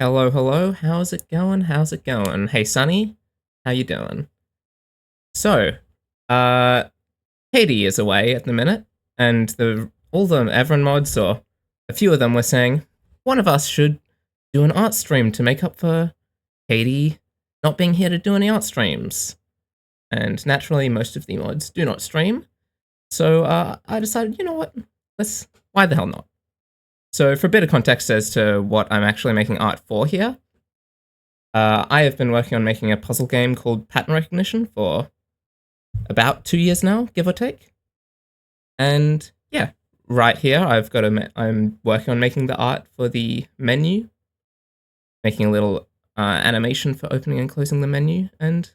Hello, hello. How's it going? How's it going? Hey, Sunny, how you doing? So, uh, Katie is away at the minute, and the all the Everon mods, or a few of them, were saying one of us should do an art stream to make up for Katie not being here to do any art streams. And naturally, most of the mods do not stream, so I decided, you know what? Let's why the hell not? So, for a bit of context as to what I'm actually making art for here. I have been working on making a puzzle game called Pattern Recognition for about 2 years now, give or take. And yeah, right here I'm working on making the art for the menu, making a little animation for opening and closing the menu, and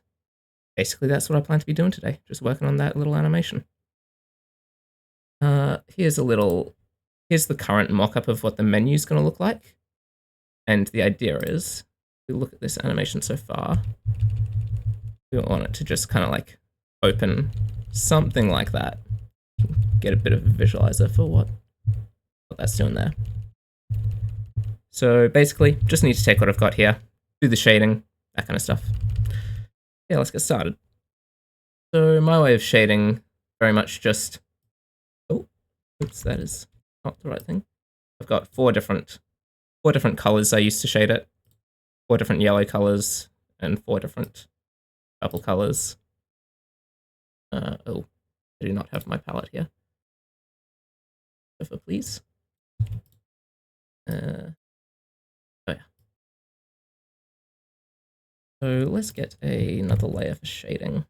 basically that's what I plan to be doing today, just working on that little animation. Here's here's the current mock-up of what the menu is going to look like, and the idea is, if we look at this animation so far, we want it to just kind of like open something like that. Get a bit of a visualizer for what that's doing there. So basically, just need to take what I've got here, do the shading, that kind of stuff. Yeah, let's get started. So my way of shading, very much just, oh, oops, that is not the right thing. I've got four different colors I used to shade it, four different yellow colors, and four different purple colors. Oh, I do not have my palette here. Over, please. Oh yeah. So let's get another layer for shading.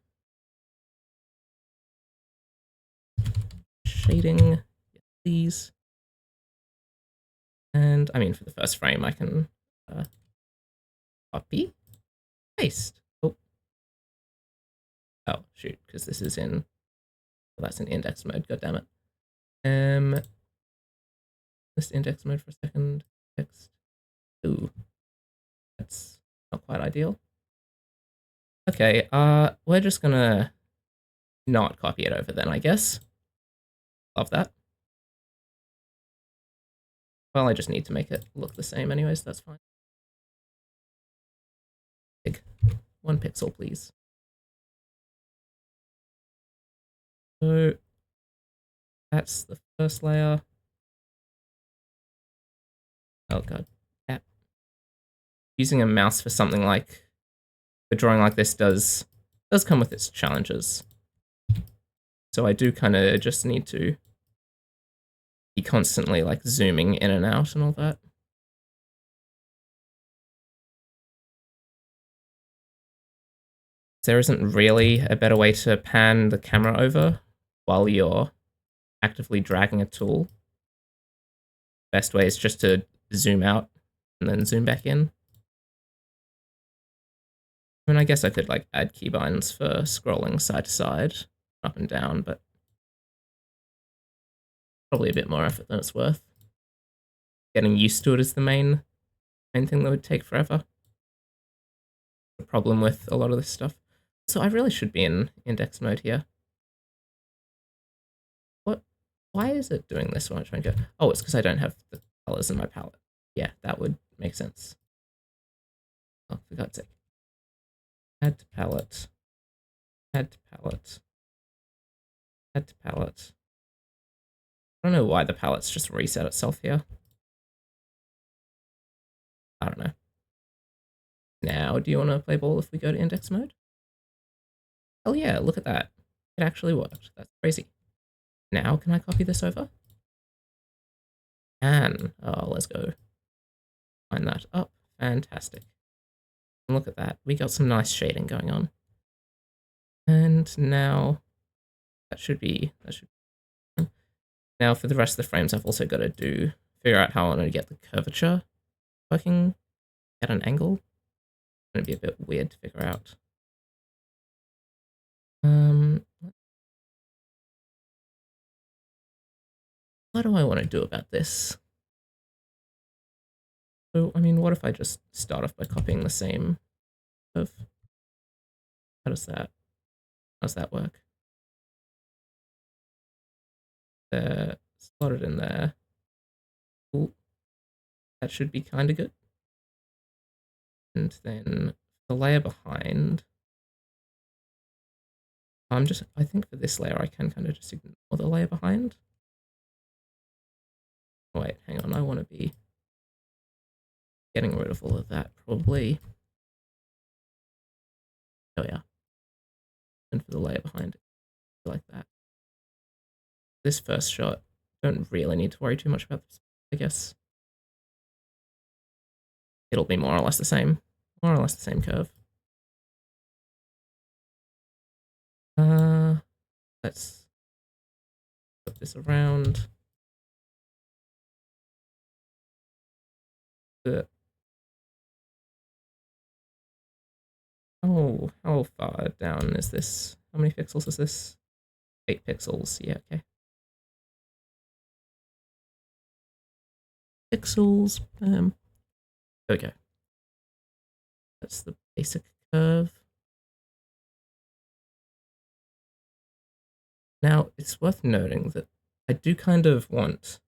Shading, please. And I mean, for the first frame, I can copy, paste. Oh shoot, because this is in, well, that's in index mode. God damn it. Let's index mode for a second. Text. Ooh, that's not quite ideal. Okay, we're just gonna not copy it over then, I guess. Love that. Well, I just need to make it look the same anyways, that's fine. Big. 1 pixel, please. So that's the first layer. Oh god. Yeah. Using a mouse for something like a drawing like this does come with its challenges. So I do kind of just need to be constantly like zooming in and out and all that. There isn't really a better way to pan the camera over while you're actively dragging a tool. Best way is just to zoom out and then zoom back in. I mean, I guess I could like add keybinds for scrolling side to side, up and down, but probably a bit more effort than it's worth. Getting used to it is the main thing that would take forever. The problem with a lot of this stuff. So I really should be in index mode here. What? Why is it doing this when I try and go? Oh, it's because I don't have the colors in my palette. Yeah, that would make sense. Oh, for God's sake. Add to palette. Add to palette. Add to palette. I don't know why the palette's just reset itself here. I don't know. Now, do you want to play ball if we go to index mode? Oh yeah, look at that. It actually worked. That's crazy. Now, can I copy this over? And, oh, let's go. Line that up. Fantastic. And look at that. We got some nice shading going on. And now, that should be. Now, for the rest of the frames, I've also got to figure out how I want to get the curvature working at an angle. It's going to be a bit weird to figure out. What do I want to do about this? So, I mean, what if I just start off by copying the same of, how does that work? Slot it in there. Ooh, that should be kind of good. And then the layer behind, I think for this layer I can kind of just ignore the layer behind. Oh, wait, hang on, I want to be getting rid of all of that, probably. Oh yeah. And for the layer behind it, like that. This first shot, don't really need to worry too much about this, I guess. It'll be more or less the same curve. Let's flip this around. Oh, how far down is this? How many pixels is this? 8 pixels, yeah, okay. Pixels, okay. That's the basic curve. Now, it's worth noting that I do kind of want...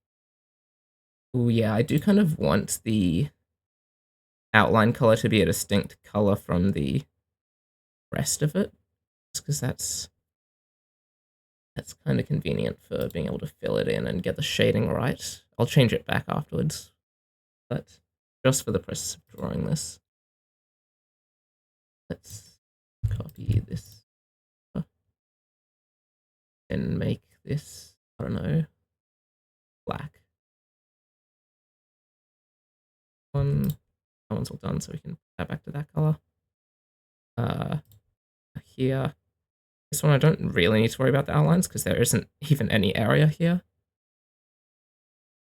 Oh yeah, I do kind of want the outline color to be a distinct color from the rest of it, just because that's kind of convenient for being able to fill it in and get the shading right. I'll change it back afterwards, but just for the process of drawing this, let's copy this and make this, I don't know, black. That one's all done, so we can put that back to that color. Here, this one I don't really need to worry about the outlines because there isn't even any area here.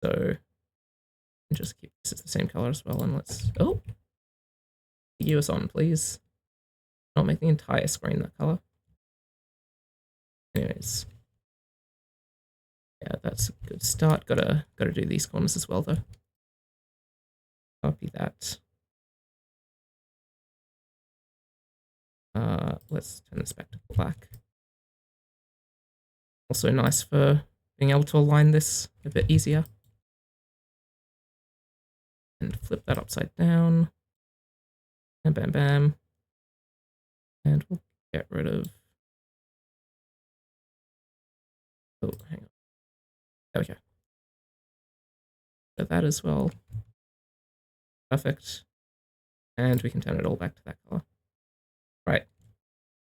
So just keep this as the same color as well, and let's, oh, US on, please. Not make the entire screen that color. Anyways, yeah, that's a good start. Gotta do these corners as well, though. Copy that. Let's turn this back to black. Also nice for being able to align this a bit easier. And flip that upside down. And bam, bam. And we'll get rid of... Oh, hang on. There we go. So that as well. Perfect. And we can turn it all back to that color. Right.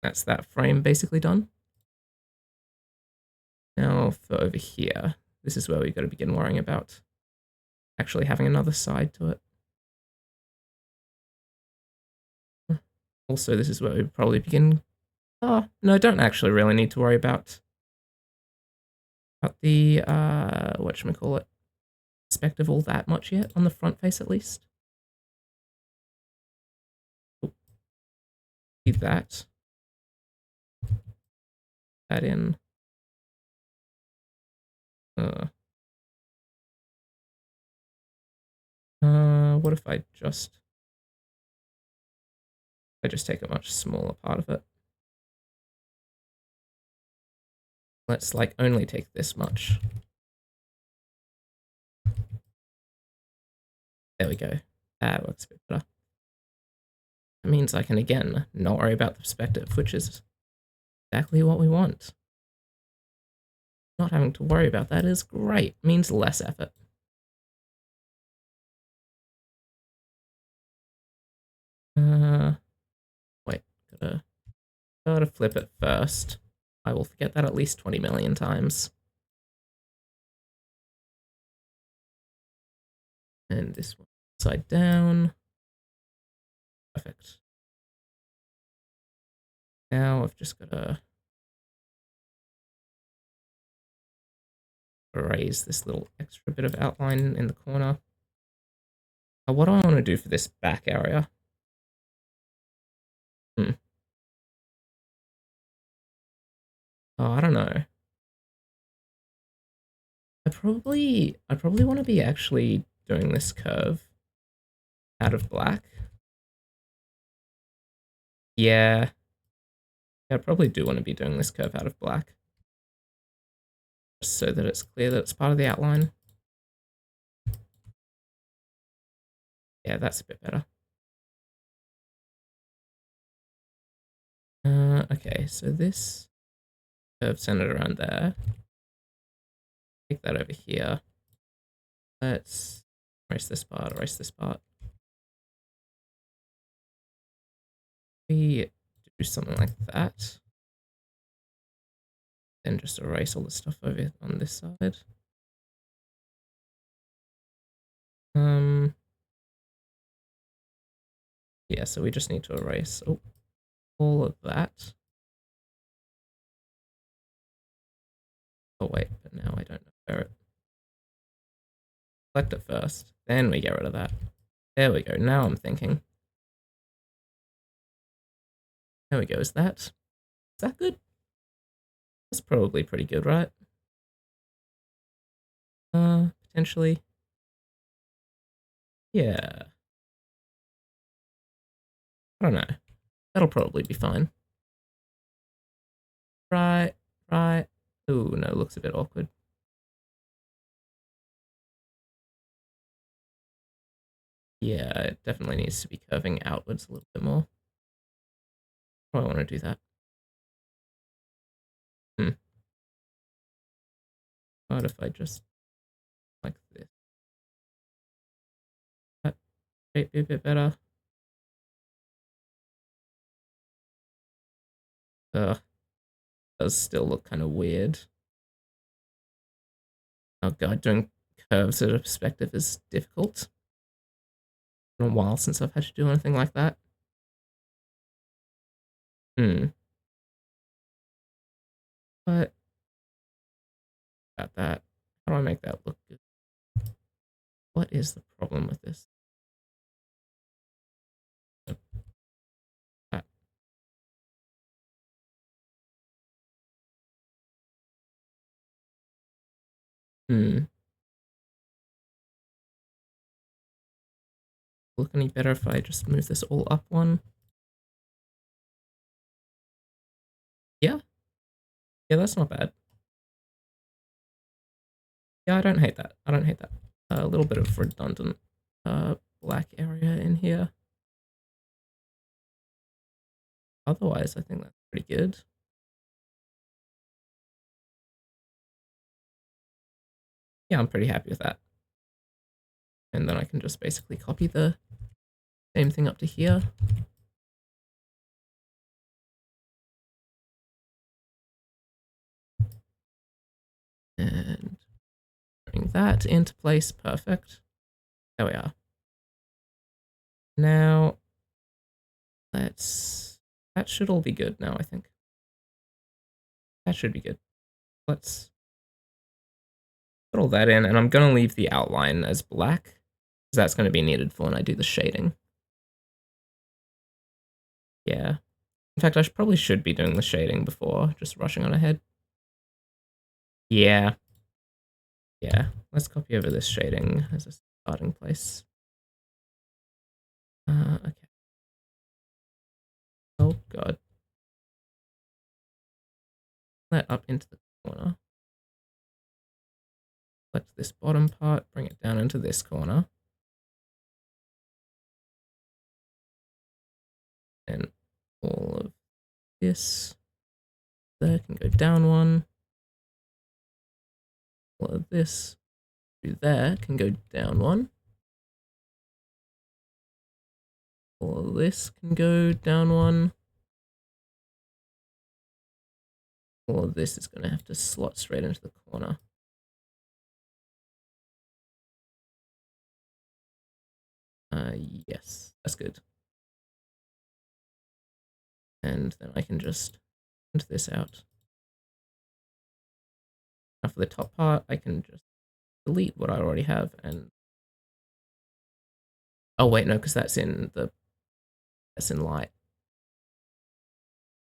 That's that frame basically done. Now for over here, this is where we've got to begin worrying about actually having another side to it. Also, this is where we probably begin... Oh, no, don't actually really need to worry about the, whatchamacallit, perspective all that much yet, on the front face at least. Keep that. That in. What if I just take a much smaller part of it? Let's like only take this much. There we go. That works a bit better. That means I can again not worry about the perspective, which is exactly what we want. Not having to worry about that is great. It means less effort. Wait, gotta flip it first. I will forget that at least 20 million times. And this one upside down. Perfect. Now I've just gotta erase this little extra bit of outline in the corner. What do I want to do for this back area? Oh, I don't know. I probably want to be actually doing this curve out of black. Yeah. I probably do want to be doing this curve out of black. Just so that it's clear that it's part of the outline. Yeah, that's a bit better. Okay, so this curve centered around there. Take that over here. Let's erase this part, erase this part. We do something like that. Then just erase all the stuff over on this side. Yeah, so we just need to erase all of that. Oh wait, but now I don't know where it. Select it first, then we get rid of that. There we go, now I'm thinking. There we go, is that good? That's probably pretty good, right? Potentially. Yeah. I don't know. That'll probably be fine. Right, right. Ooh, no, looks a bit awkward. Yeah, it definitely needs to be curving outwards a little bit more. Oh, I want to do that. What if I just like this? That might be a bit better. Ugh, does still look kind of weird. Oh god, doing curves at a perspective is difficult. It's been a while since I've had to do anything like that. But about that, how do I make that look good? What is the problem with this? That. Look any better if I just move this all up one? Yeah, yeah, that's not bad. Yeah, I don't hate that. I don't hate that. A little bit of redundant black area in here. Otherwise, I think that's pretty good. Yeah, I'm pretty happy with that. And then I can just basically copy the same thing up to here. And bring that into place. Perfect. There we are. Now, that should all be good now, I think. That should be good. Let's put all that in, and I'm going to leave the outline as black, because that's going to be needed for when I do the shading. Yeah. In fact, I probably should be doing the shading before just rushing on ahead. Yeah. Yeah. Let's copy over this shading as a starting place. Okay. Oh, God. That up into the corner. Select this bottom part, bring it down into this corner. And all of this there can go down one. All of this through there can go down one. All of this can go down one. All of this is going to have to slot straight into the corner. Yes, that's good. And then I can just print this out. Now for the top part, I can just delete what I already have and... Oh wait, no, because that's in light.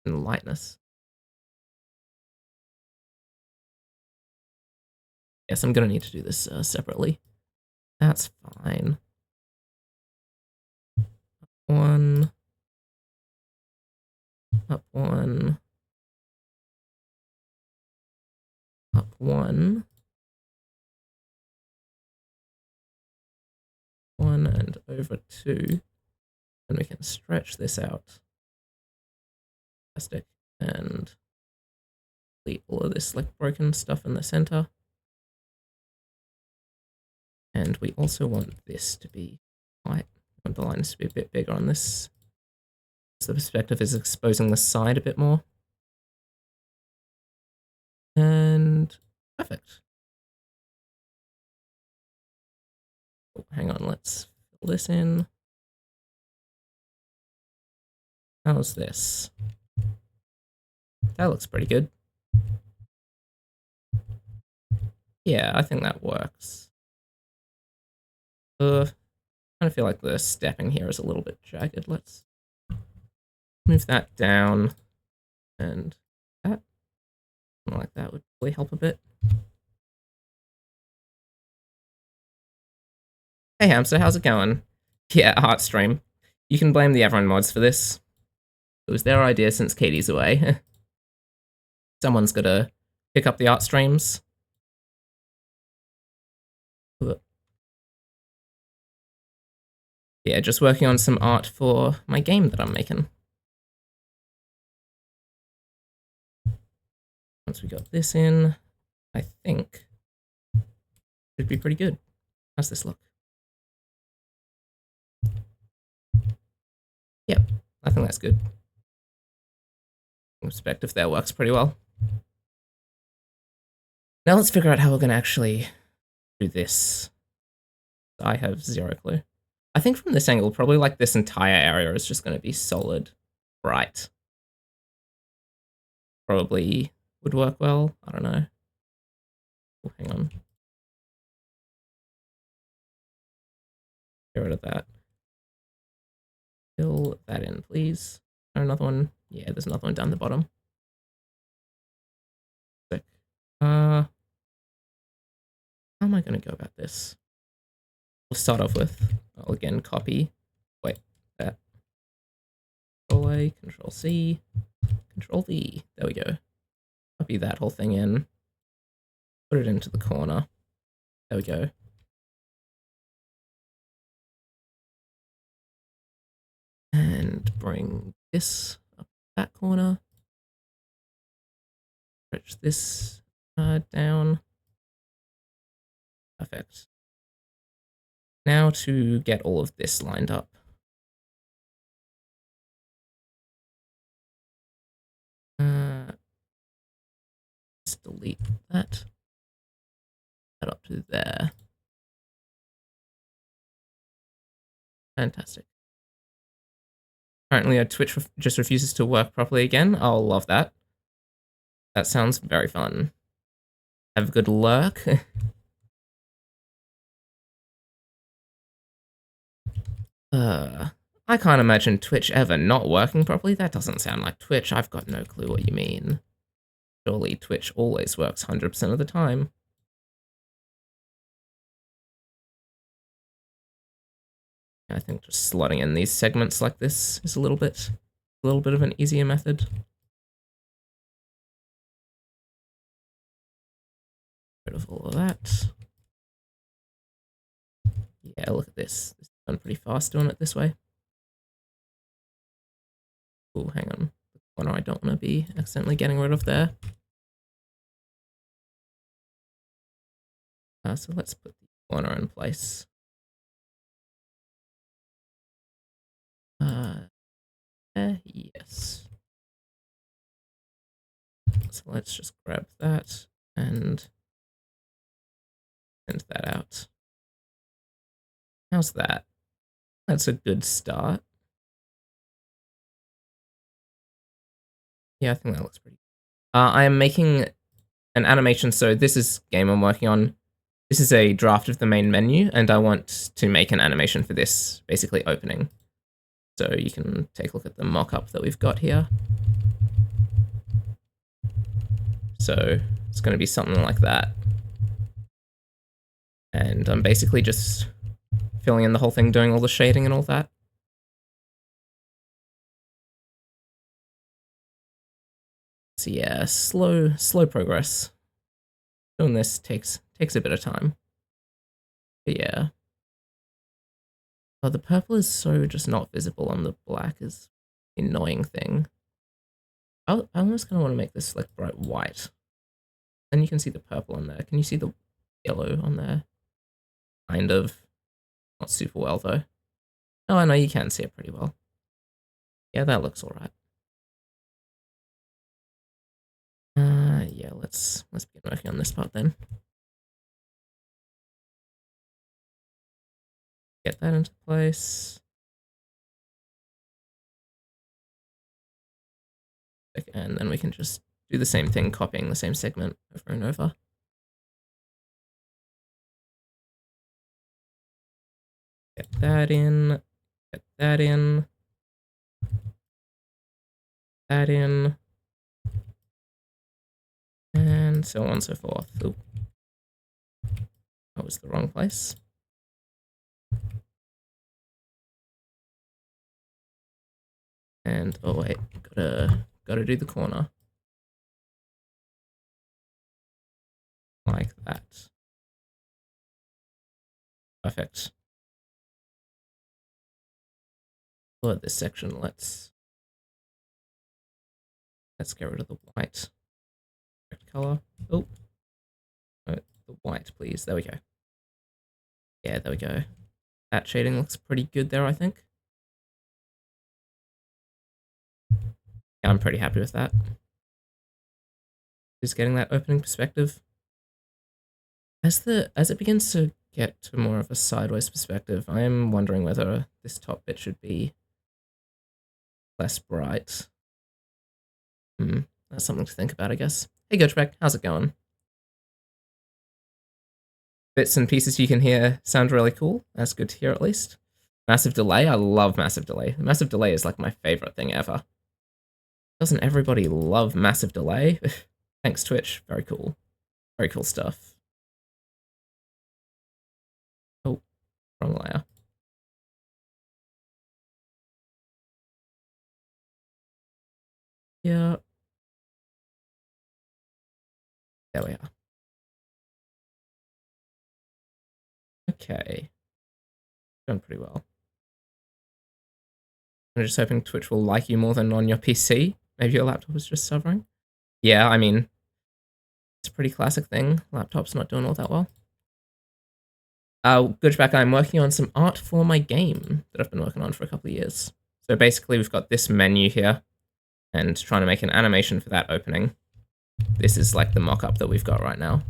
In lightness. Yes, I'm gonna need to do this separately. That's fine. One. Up one. Up one. One and over two. And we can stretch this out. Fantastic. And delete all of this like broken stuff in the center. And we also want this to be white. We want the lines to be a bit bigger on this. So the perspective is exposing the side a bit more. And perfect. Oh, hang on, let's fill this in. How's this? That looks pretty good. Yeah, I think that works. I kind of feel like the stepping here is a little bit jagged. Let's move that down, and that, something like that would really help a bit. Hey Hamster, how's it going? Yeah, Heartstream. You can blame the Everyone mods for this. It was their idea since Katie's away. Someone's gotta pick up the art streams. Yeah, just working on some art for my game that I'm making. Once we got this in, I think should be pretty good. How's this look? Yep, I think that's good. Perspective there works pretty well. Now let's figure out how we're gonna actually do this. I have zero clue. I think from this angle, probably like this entire area is just gonna be solid bright. Probably would work well. I don't know. Oh, hang on. Get rid of that. Fill that in, please. Another one. Yeah, there's another one down the bottom. Sick. How am I going to go about this? We'll start off with, I'll again copy. Wait, that. Control A, Control C, Control V. There we go. Copy that whole thing in. Put it into the corner. There we go. And bring this up that corner. Stretch this down. Perfect. Now to get all of this lined up. Let's delete that. That up to there. Fantastic. Apparently, Twitch just refuses to work properly again. I'll love that. That sounds very fun. Have a good lurk. I can't imagine Twitch ever not working properly. That doesn't sound like Twitch. I've got no clue what you mean. Surely Twitch always works 100% of the time. I think just slotting in these segments like this is a little bit of an easier method. Rid of all of that. Yeah, look at this. This is done pretty fast doing it this way. Oh, hang on. The corner I don't want to be accidentally getting rid of there. So let's put the corner in place. Yes. So let's just grab that and send that out. How's that? That's a good start. Yeah, I think that looks pretty good. I am making an animation, so this is game I'm working on. This is a draft of the main menu, and I want to make an animation for this, basically opening. So you can take a look at the mock-up that we've got here. So it's going to be something like that. And I'm basically just filling in the whole thing, doing all the shading and all that. So yeah, slow progress. Doing this takes a bit of time. But yeah. Oh, the purple is so just not visible on the black is an annoying thing. I almost kind of want to make this like bright white. Then you can see the purple on there. Can you see the yellow on there? Kind of. Not super well though. Oh, I know you can see it pretty well. Yeah, that looks alright. Yeah, let's begin working on this part then. Get that into place. And then we can just do the same thing, copying the same segment over and over. Get that in, get that in, that in, and so on and so forth. Ooh. That was the wrong place. And oh wait, gotta do the corner. Like that. Perfect. For this section, let's get rid of the white. Correct color. Oh, no, the white, please. There we go. Yeah, there we go. That shading looks pretty good there, I think. Yeah, I'm pretty happy with that. Just getting that opening perspective. As it begins to get to more of a sideways perspective, I am wondering whether this top bit should be less bright. That's something to think about, I guess. Hey, Gotchback, how's it going? Bits and pieces you can hear sound really cool. That's good to hear, at least. Massive delay. I love massive delay. Massive delay is like my favorite thing ever. Doesn't everybody love massive delay? Thanks, Twitch. Very cool. Very cool stuff. Oh, wrong layer. Yeah. There we are. Okay. Going pretty well. I'm just hoping Twitch will like you more than on your PC. Maybe your laptop is just suffering. Yeah, I mean, it's a pretty classic thing. Laptop's not doing all that well. Gutchback, I'm working on some art for my game that I've been working on for a couple of years. So basically, we've got this menu here, and trying to make an animation for that opening. This is like the mock-up that we've got right now.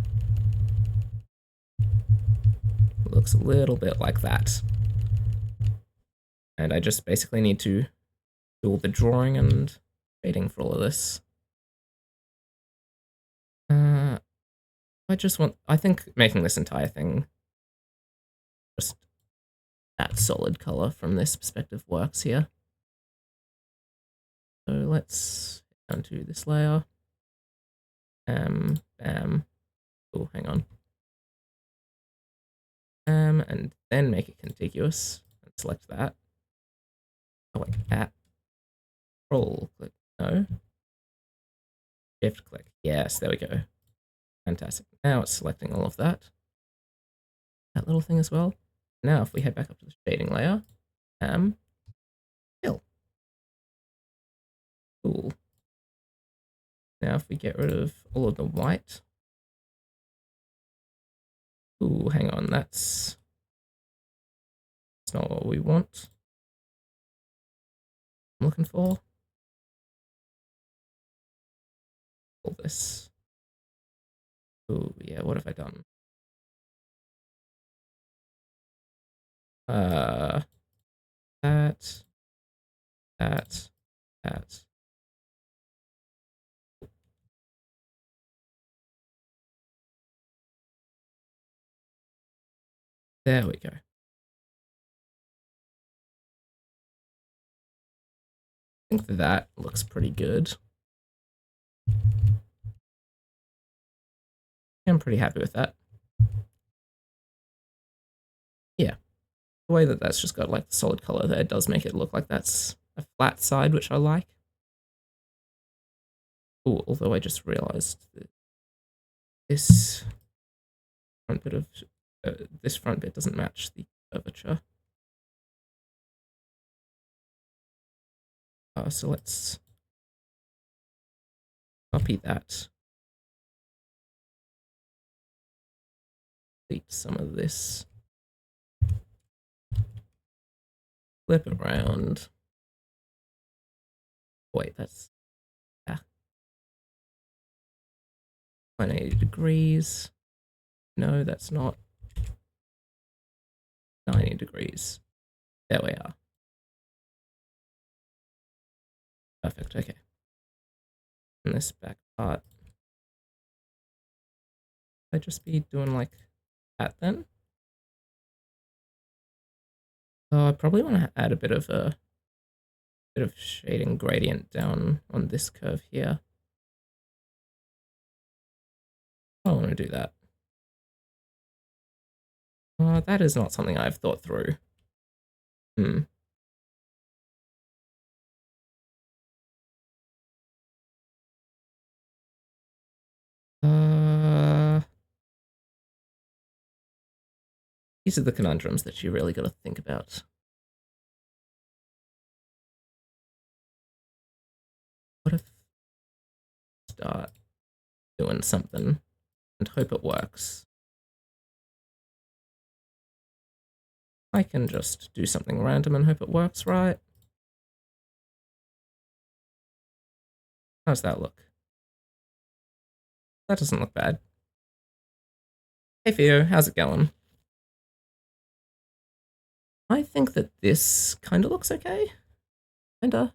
It looks a little bit like that. And I just basically need to do all the drawing and shading for all of this. I think making this entire thing just that solid color from this perspective works here. So let's get onto this layer. Bam. Oh, hang on. And then make it contiguous and select that. Oh, like that. Control click. No. Shift click. Yes, there we go. Fantastic. Now it's selecting all of that. That little thing as well. Now if we head back up to the shading layer, fill. Cool. Now if we get rid of all of the white. Ooh, hang on, that's not what we want. I'm looking for all this. Ooh, yeah, what have I done? That. There we go. I think that looks pretty good. I'm pretty happy with that. Yeah. The way that that's just got like the solid color there does make it look like that's a flat side, which I like. Oh, although I just realized that this front bit doesn't match the curvature. So let's Copy that. Delete some of this. Flip it around. Wait, that's 180 degrees. No, that's not 90 degrees. There we are. Perfect, okay. And this back part, I'd just be doing like that then. Oh, I probably want to add a bit of shading gradient down on this curve here. I don't want to do that. That is not something I've thought through. Hmm. Uh, these are the conundrums that you really got to think about. What if start doing something and hope it works? I can just do something random and hope it works, right? How's that look? That doesn't look bad. Hey Theo, how's it going? I think that this kind of looks okay. Kinda.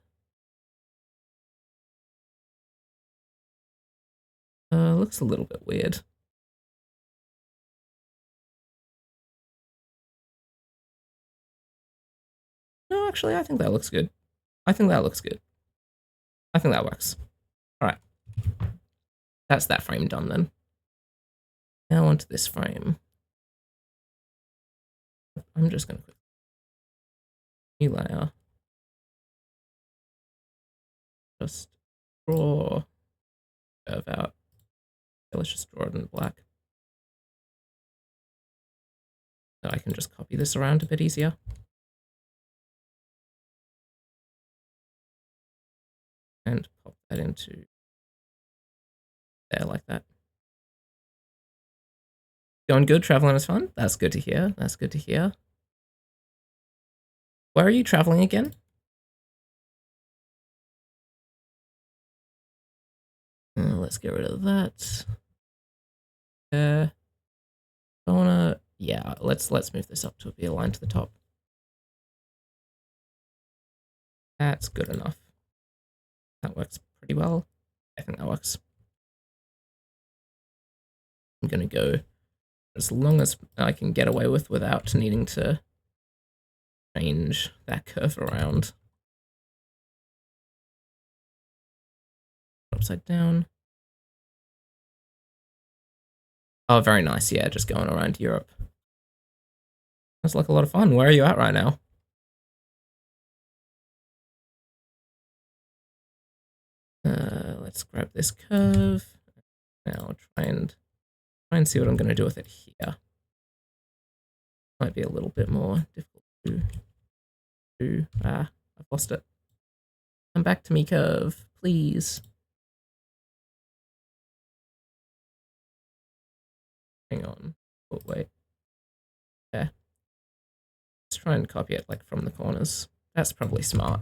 Looks a little bit weird. No, actually, I think that looks good. I think that looks good. I think that works. All right. That's that frame done then. Now onto this frame. I'm just going to put new layer. Just draw curve out. Okay, let's just draw it in black. So I can just copy this around a bit easier. And pop that into there like that. Going good? Traveling is fun? That's good to hear. That's good to hear. Where are you traveling again? Let's get rid of that. I wanna, yeah, let's move this up to be aligned to the top. That's good enough. That works pretty well. I think that works. I'm gonna go as long as I can get away with without needing to change that curve around. Upside down. Oh, very nice. Yeah, just going around Europe. That's like a lot of fun. Where are you at right now? Let's grab this curve. Now try and see what I'm going to do with it here. Might be a little bit more difficult to do. I've lost it. Come back to me, curve, please. Hang on. Oh, wait. Yeah. Let's try and copy it like from the corners. That's probably smart.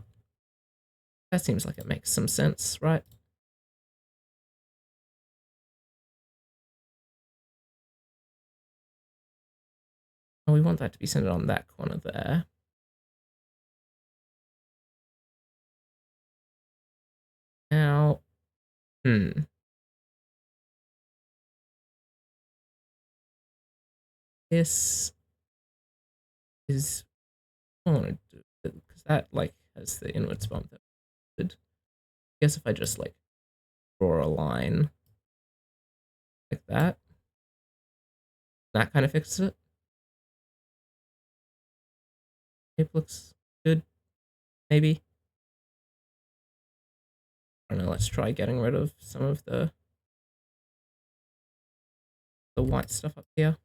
That seems like it makes some sense, right? Oh, we want that to be centered on that corner there. Now, this is, I want to do it because that like has the inwards bump that would. I guess if I just like draw a line like that, that kind of fixes it. Shape looks good, maybe. I don't know, let's try getting rid of some of the white stuff up here.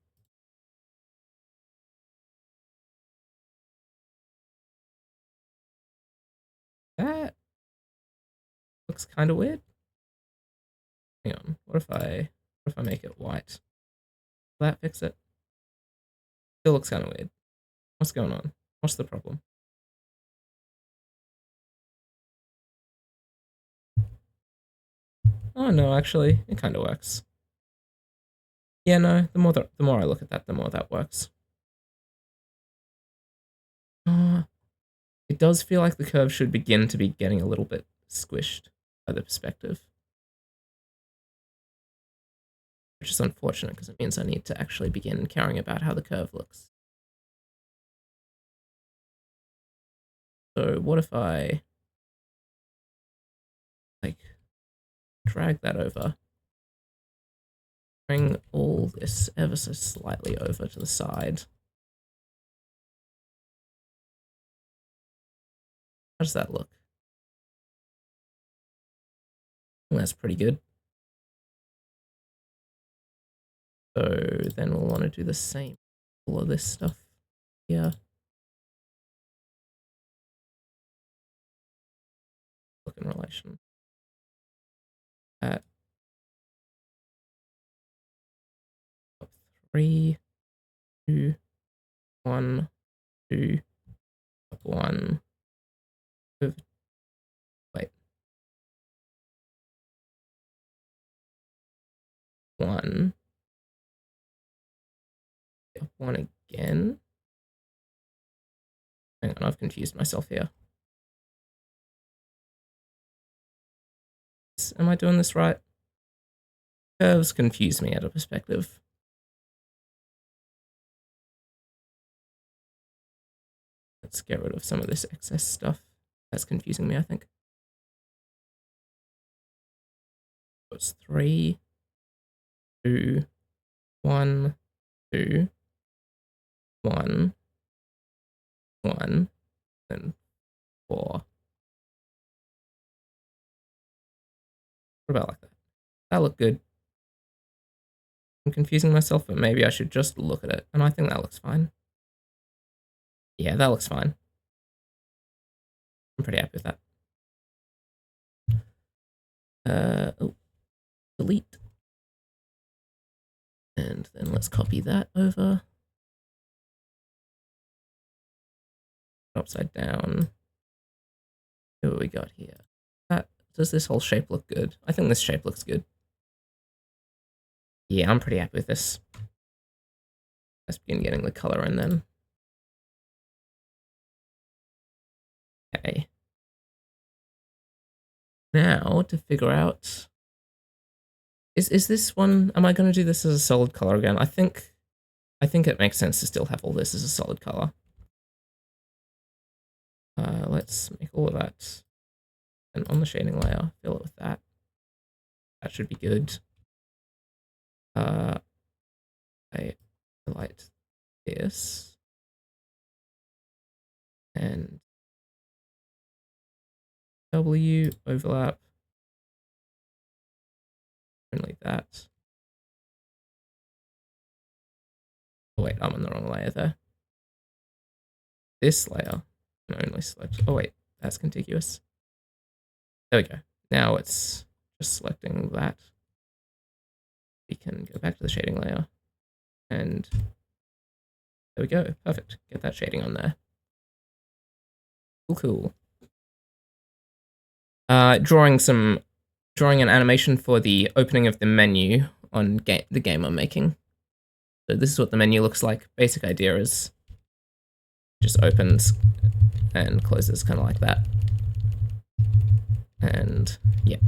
That looks kind of weird. Hang on. What if I make it white? Will that fix it? Still looks kind of weird. What's going on? What's the problem? Oh no, actually, it kind of works. Yeah, no. The more I look at that, the more that works. It does feel like the curve should begin to be getting a little bit squished by the perspective, which is unfortunate because it means I need to actually begin caring about how the curve looks. So what if I like drag that over, bring all this ever so slightly over to the side? How does that look? That's pretty good. So then we'll want to do the same. All of this stuff here. Look in relation. At 3, 2, 1, 2, 1. Wait. 1. 1 again. Hang on, I've confused myself here. Am I doing this right? Curves confuse me out of perspective. Let's get rid of some of this excess stuff. That's confusing me, I think. It's 3, 2, 1, 2, 1, 1, and 4. What about like that? That looked good. I'm confusing myself, but maybe I should just look at it. And I think that looks fine. Yeah, that looks fine. I'm pretty happy with that. Oh, delete. And then let's copy that over. Upside down. See what we got here. Does this whole shape look good? I think this shape looks good. Yeah, I'm pretty happy with this. Let's begin getting the color in then. Okay. Now to figure out, is this one, am I going to do this as a solid color again? I think it makes sense to still have all this as a solid color. Let's make all of that. And on the shading layer, fill it with that. That should be good. I highlight this. And W overlap. Only that. Oh wait, I'm on the wrong layer there. This layer can only select. Oh wait, that's contiguous. There we go. Now it's just selecting that. We can go back to the shading layer, and there we go. Perfect. Get that shading on there. Cool. Drawing an animation for the opening of the menu on the game I'm making. So this is what the menu looks like. Basic idea is just opens and closes kind of like that. And yeah,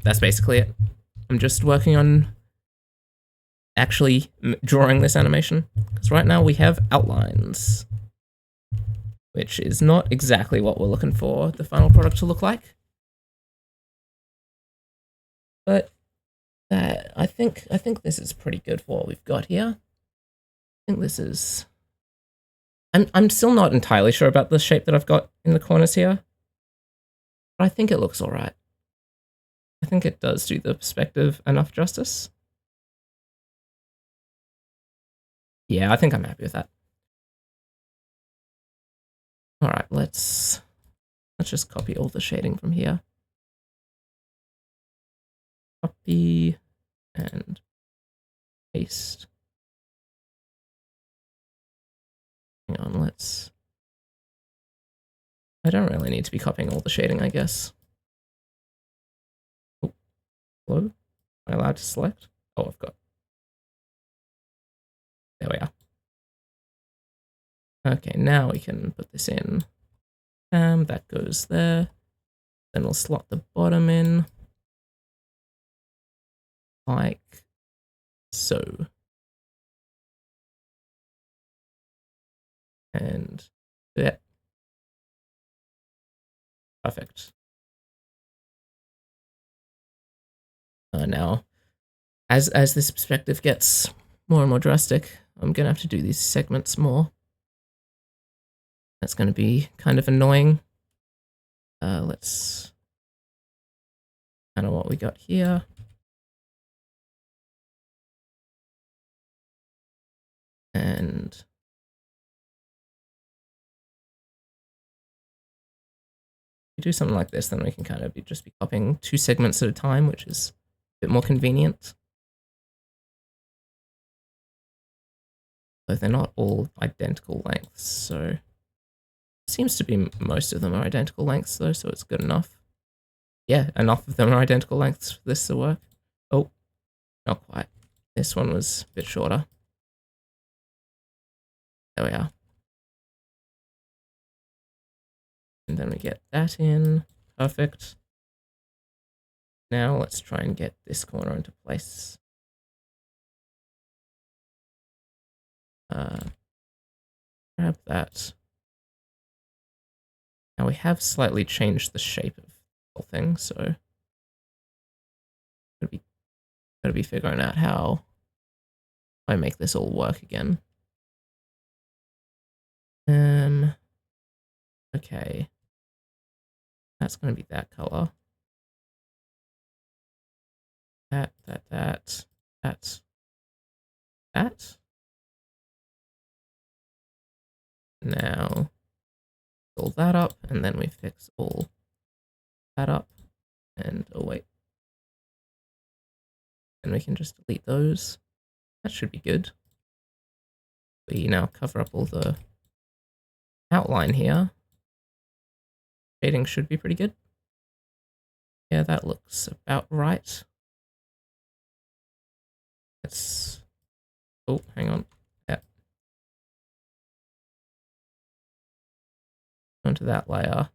that's basically it. I'm just working on actually drawing this animation, because right now we have outlines, which is not exactly what we're looking for the final product to look like. But I think this is pretty good for what we've got here. I think this is. I'm still not entirely sure about the shape that I've got in the corners here, but I think it looks all right. I think it does do the perspective enough justice. Yeah, I think I'm happy with that. All right, let's just copy all the shading from here. copy and paste. Hang on, let's... I don't really need to be copying all the shading, I guess. Oh, hello? Am I allowed to select? Oh, I've got... There we are. Okay, now we can put this in. That goes there. Then we'll slot the bottom in. Like so. And yeah. Perfect. Now, as this perspective gets more and more drastic, I'm gonna have to do these segments more. That's gonna be kind of annoying. Let's kind of what we got here. And if we do something like this, then we can kind of just be copying 2 segments at a time, which is a bit more convenient. Though they're not all identical lengths, so seems to be most of them are identical lengths though, so it's good enough. Yeah, enough of them are identical lengths for this to work. Oh, not quite. This one was a bit shorter. There we are. And then we get that in. Perfect. Now let's try and get this corner into place. Grab that. Now we have slightly changed the shape of the whole thing, so gotta be figuring out how I make this all work again. Okay. That's gonna be that color. That. Now, fill that up, and then we fix all that up. And, oh wait. And we can just delete those. That should be good. We now cover up all the outline here. Shading should be pretty good. Yeah, that looks about right. Let's... Oh, hang on. Yeah. Onto that layer.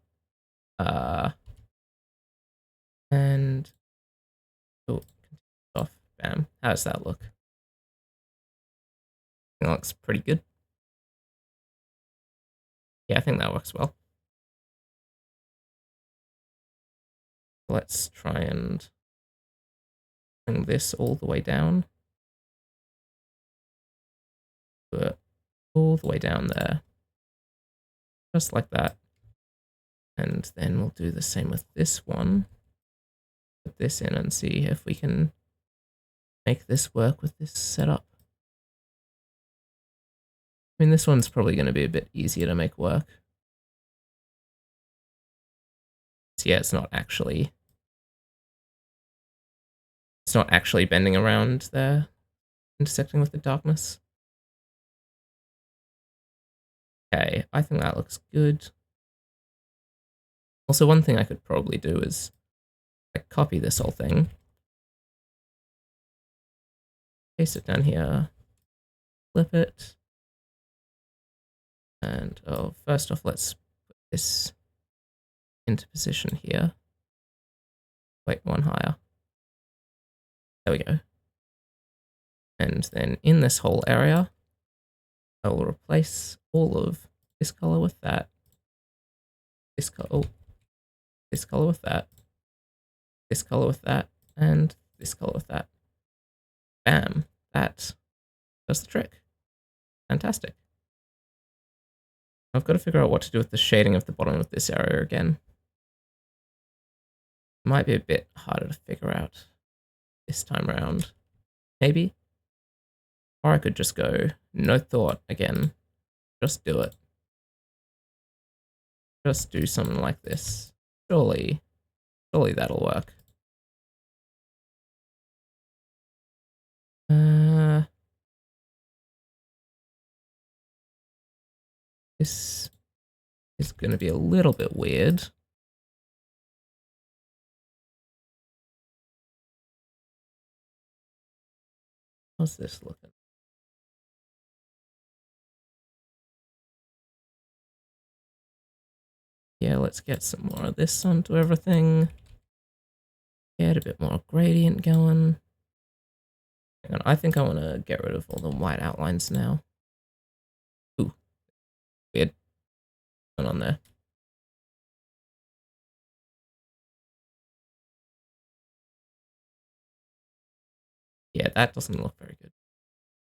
And... Oh, off. Bam. How does that look? That looks pretty good. Yeah, I think that works well. Let's try and bring this all the way down. But all the way down there. Just like that. And then we'll do the same with this one. Put this in and see if we can make this work with this setup. I mean, this one's probably going to be a bit easier to make work. So yeah, it's not actually bending around there, intersecting with the darkness. Okay, I think that looks good. Also, one thing I could probably do is like copy this whole thing, paste it down here, flip it, and oh, first off, let's put this into position here. Wait, one higher. There we go. And then in this whole area, I will replace all of this color with that. This color, oh, this color with that. This color with that, and this color with that. Bam! That does the trick. Fantastic. I've got to figure out what to do with the shading of the bottom of this area again. Might be a bit harder to figure out this time around. Maybe. Or I could just go, no thought again. Just do it. Just do something like this. Surely that'll work. This is going to be a little bit weird. How's this looking? Yeah, let's get some more of this onto everything. Get a bit more gradient going. Hang on, I think I want to get rid of all the white outlines now. Ooh, weird. What's going on there? Yeah, that doesn't look very good.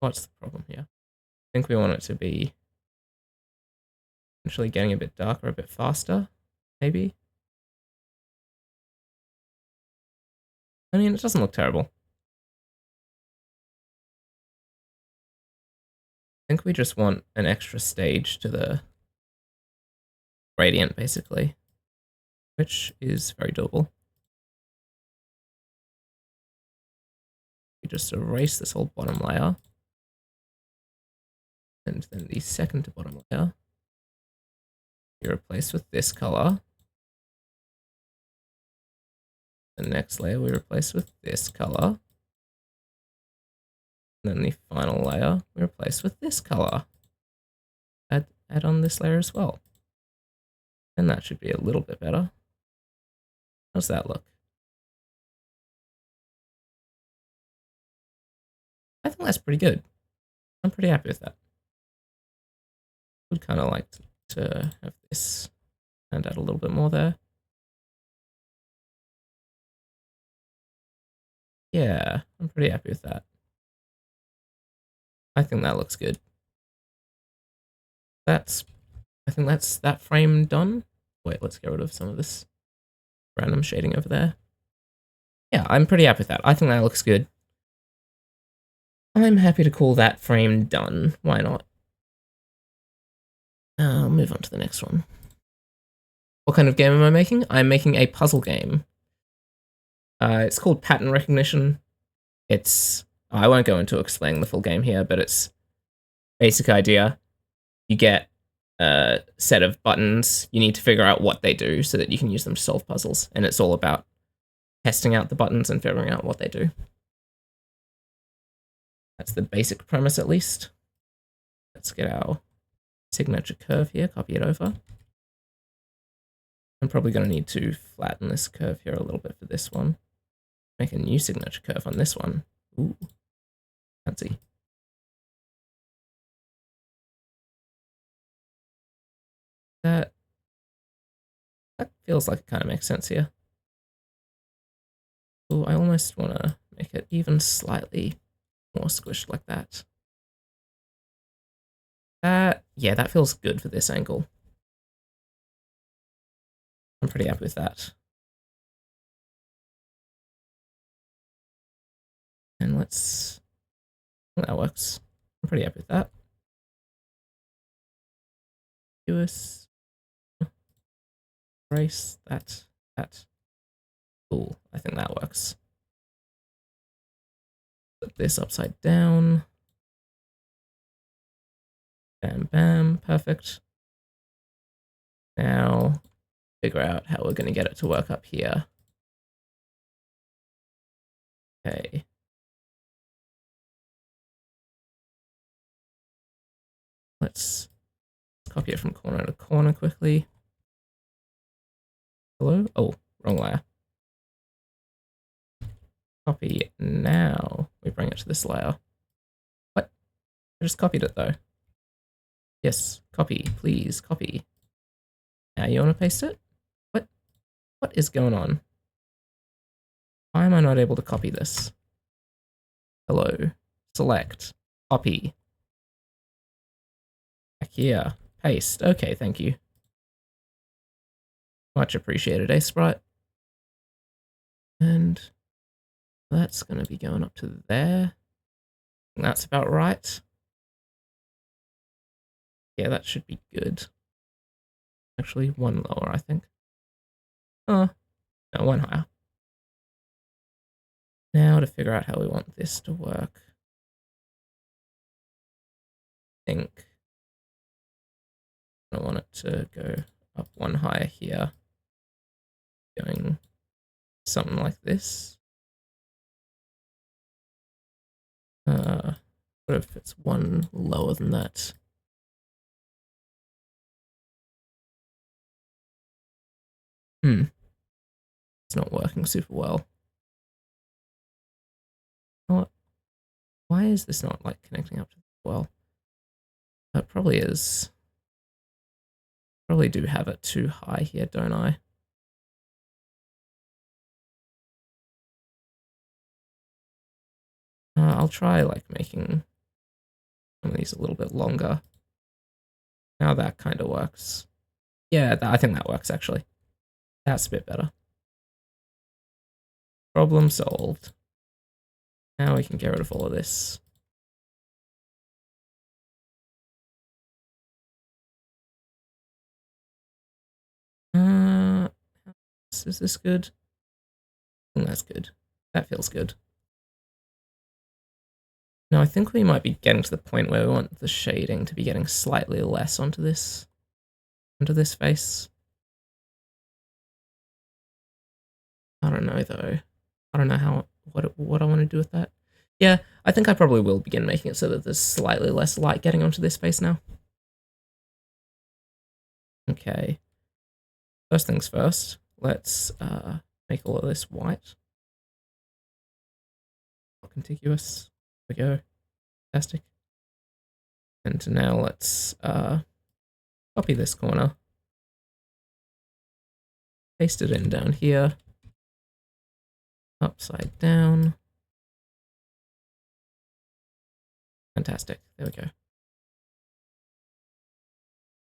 What's the problem here? I think we want it to be actually getting a bit darker, a bit faster, maybe. I mean, it doesn't look terrible. I think we just want an extra stage to the gradient, basically, which is very doable. We just erase this whole bottom layer, and then the second to bottom layer we replace with this color. The next layer we replace with this color. And then the final layer we replace with this color. Add on this layer as well. And that should be a little bit better. How's that look? I think that's pretty good. I'm pretty happy with that. Would kind of like to have this and add a little bit more there. Yeah, I'm pretty happy with that. I think that looks good. I think that's that frame done. Wait, let's get rid of some of this random shading over there. Yeah, I'm pretty happy with that. I think that looks good. I'm happy to call that frame done. Why not? I'll move on to the next one. What kind of game am I making? I'm making a puzzle game. It's called Pattern Recognition. I won't go into explaining the full game here, but it's basic idea. You get a set of buttons. You need to figure out what they do so that you can use them to solve puzzles. And it's all about testing out the buttons and figuring out what they do. That's the basic premise, at least. Let's get our signature curve here, copy it over. I'm probably going to need to flatten this curve here a little bit for this one. Make a new signature curve on this one. Ooh, fancy. That feels like it kind of makes sense here. Ooh, I almost want to make it even slightly more squished like that. Yeah, that feels good for this angle. I'm pretty happy with that. And that works. I'm pretty happy with that. US. Erase that. Cool. I think that works. Put this upside down. Bam, bam. Perfect. Now, figure out how we're going to get it to work up here. Okay. Let's copy it from corner to corner quickly. Hello? Oh, wrong layer. Copy now. We bring it to this layer. What? I just copied it though. Yes, copy, please, copy. Now you want to paste it? What is going on? Why am I not able to copy this? Hello. Select. Copy. Back here. Paste. Okay, thank you. Much appreciated, Sprite. And that's going to be going up to there. That's about right. Yeah, that should be good. Actually, one lower, I think. Oh, no, one higher. Now to figure out how we want this to work. think I want it to go up one higher here, going something like this. What if it's one lower than that? It's not working super well. What? Why is this not like connecting up to the well? That probably is. Probably do have it too high here, don't I? I'll try like making some of these a little bit longer. Now that kind of works. Yeah, I think that works actually. That's a bit better. Problem solved. Now we can get rid of all of this. Is this good? That's good. That feels good. Now I think we might be getting to the point where we want the shading to be getting slightly less onto this face. I don't know though. I don't know what I want to do with that. Yeah, I think I probably will begin making it so that there's slightly less light getting onto this face now. Okay. First things first, let's make all of this white. Contiguous. There we go. Fantastic. And now let's copy this corner. Paste it in down here. Upside down. Fantastic. There we go.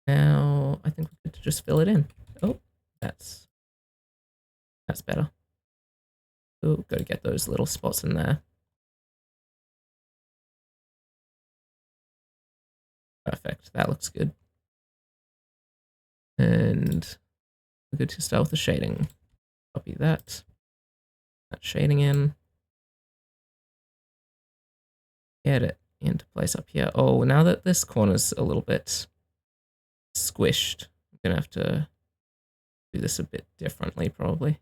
Now I think we could just fill it in. Oh, that's better. Oh, got to get those little spots in there. Perfect. That looks good. And we're good to start with the shading. Copy that. That shading in. Get it into place up here. Oh, now that this corner's a little bit squished, I'm gonna have to do this a bit differently, probably.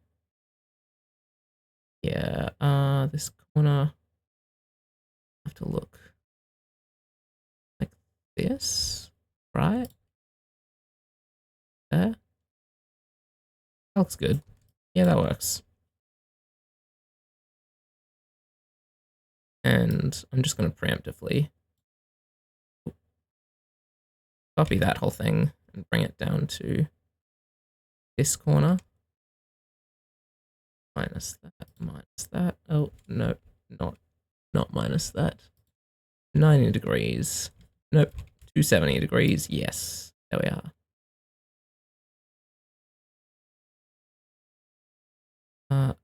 Yeah, this corner, I have to look like this, right? There. That looks good. Yeah, that works. And I'm just gonna preemptively copy that whole thing and bring it down to this corner. Minus that, minus that. Oh, no, not minus that. 90 degrees. Nope. 270 degrees. Yes. There we are.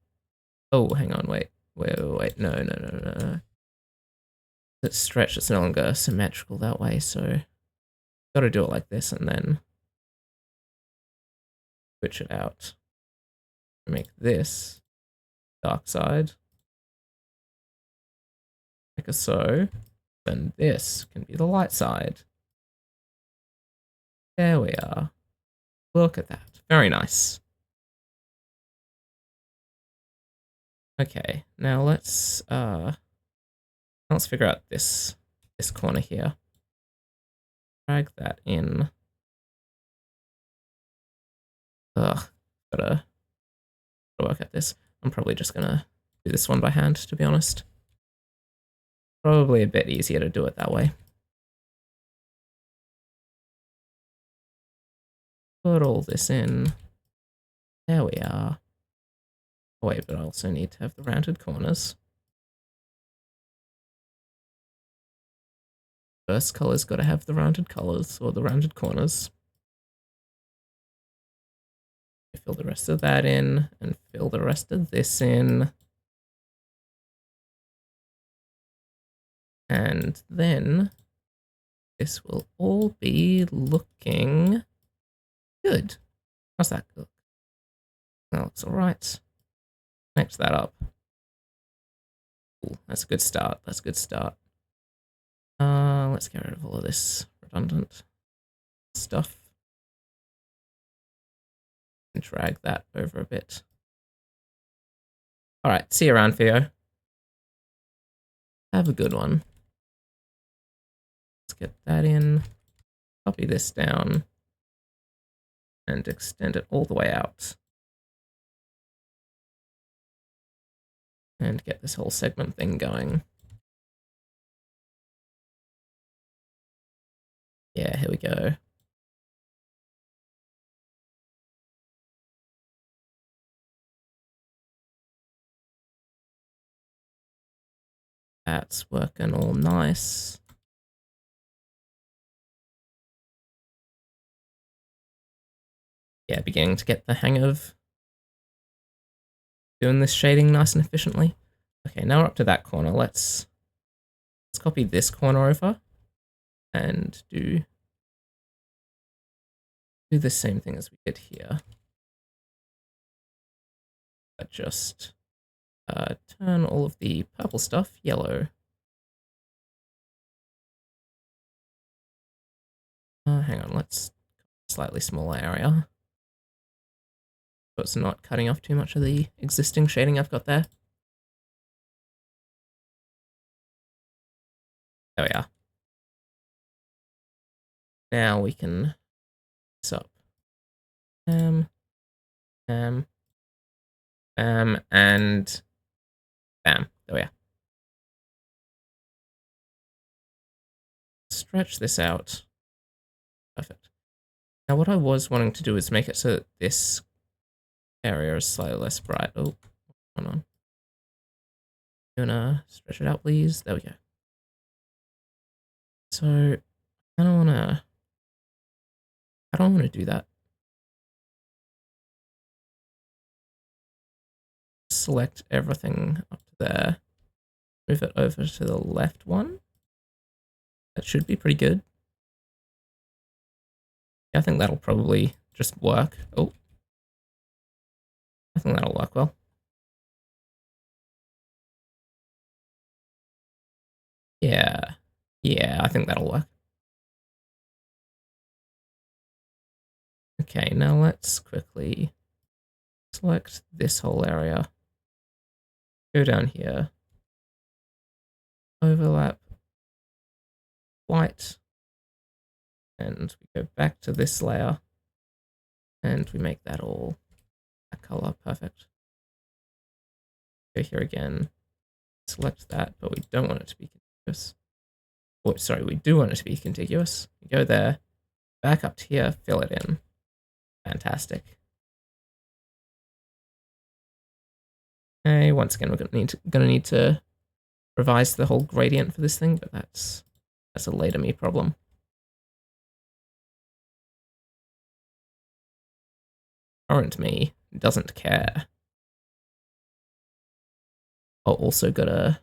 Oh, hang on. Wait. No. It's stretched. It's no longer symmetrical that way, so got to do it like this and then switch it out. Make this dark side. Like so. Then this can be the light side. There we are. Look at that. Very nice. Okay, now let's figure out this corner here. Drag that in. Ugh, gotta work at this. I'm probably just gonna do this one by hand, to be honest. Probably a bit easier to do it that way. Put all this in. There we are. Oh, wait, but I also need to have the rounded corners. First color's got to have the rounded colors, or the rounded corners. Fill the rest of that in, and fill the rest of this in. And then this will all be looking good. How's that look? That looks alright. Connect that up. Ooh, that's a good start. That's a good start. let's get rid of all of this redundant stuff. And drag that over a bit. All right, see you around, Theo. Have a good one. Let's get that in. Copy this down. And extend it all the way out. And get this whole segment thing going. Yeah, here we go. That's working all nice. Yeah, beginning to get the hang of doing this shading nice and efficiently. Okay, now we're up to that corner. Let's copy this corner over and do the same thing as we did here. But just turn all of the purple stuff yellow. Hang on, let's slightly smaller area. So it's not cutting off too much of the existing shading I've got there. There we are. Now we can this up. Bam, and bam. There we are. Stretch this out. Perfect. Now what I was wanting to do is make it so that this area is slightly less bright. Oh, what's going on? You wanna stretch it out, please? There we go. So I don't wanna do that. Select everything up to there. Move it over to the left one. That should be pretty good. Yeah, I think that'll probably just work. Oh. I think that'll work well. Yeah. Yeah, I think that'll work. Okay, now let's quickly select this whole area. Go down here. Overlap. White. And we go back to this layer. And we make that all that color. Perfect. Go here again. Select that, but we don't want it to be contiguous. Oh, sorry, we do want it to be contiguous. We go there, back up to here, fill it in. Fantastic. Okay, once again, we're gonna need to revise the whole gradient for this thing, but that's a later me problem. Current me doesn't care. I'll also gotta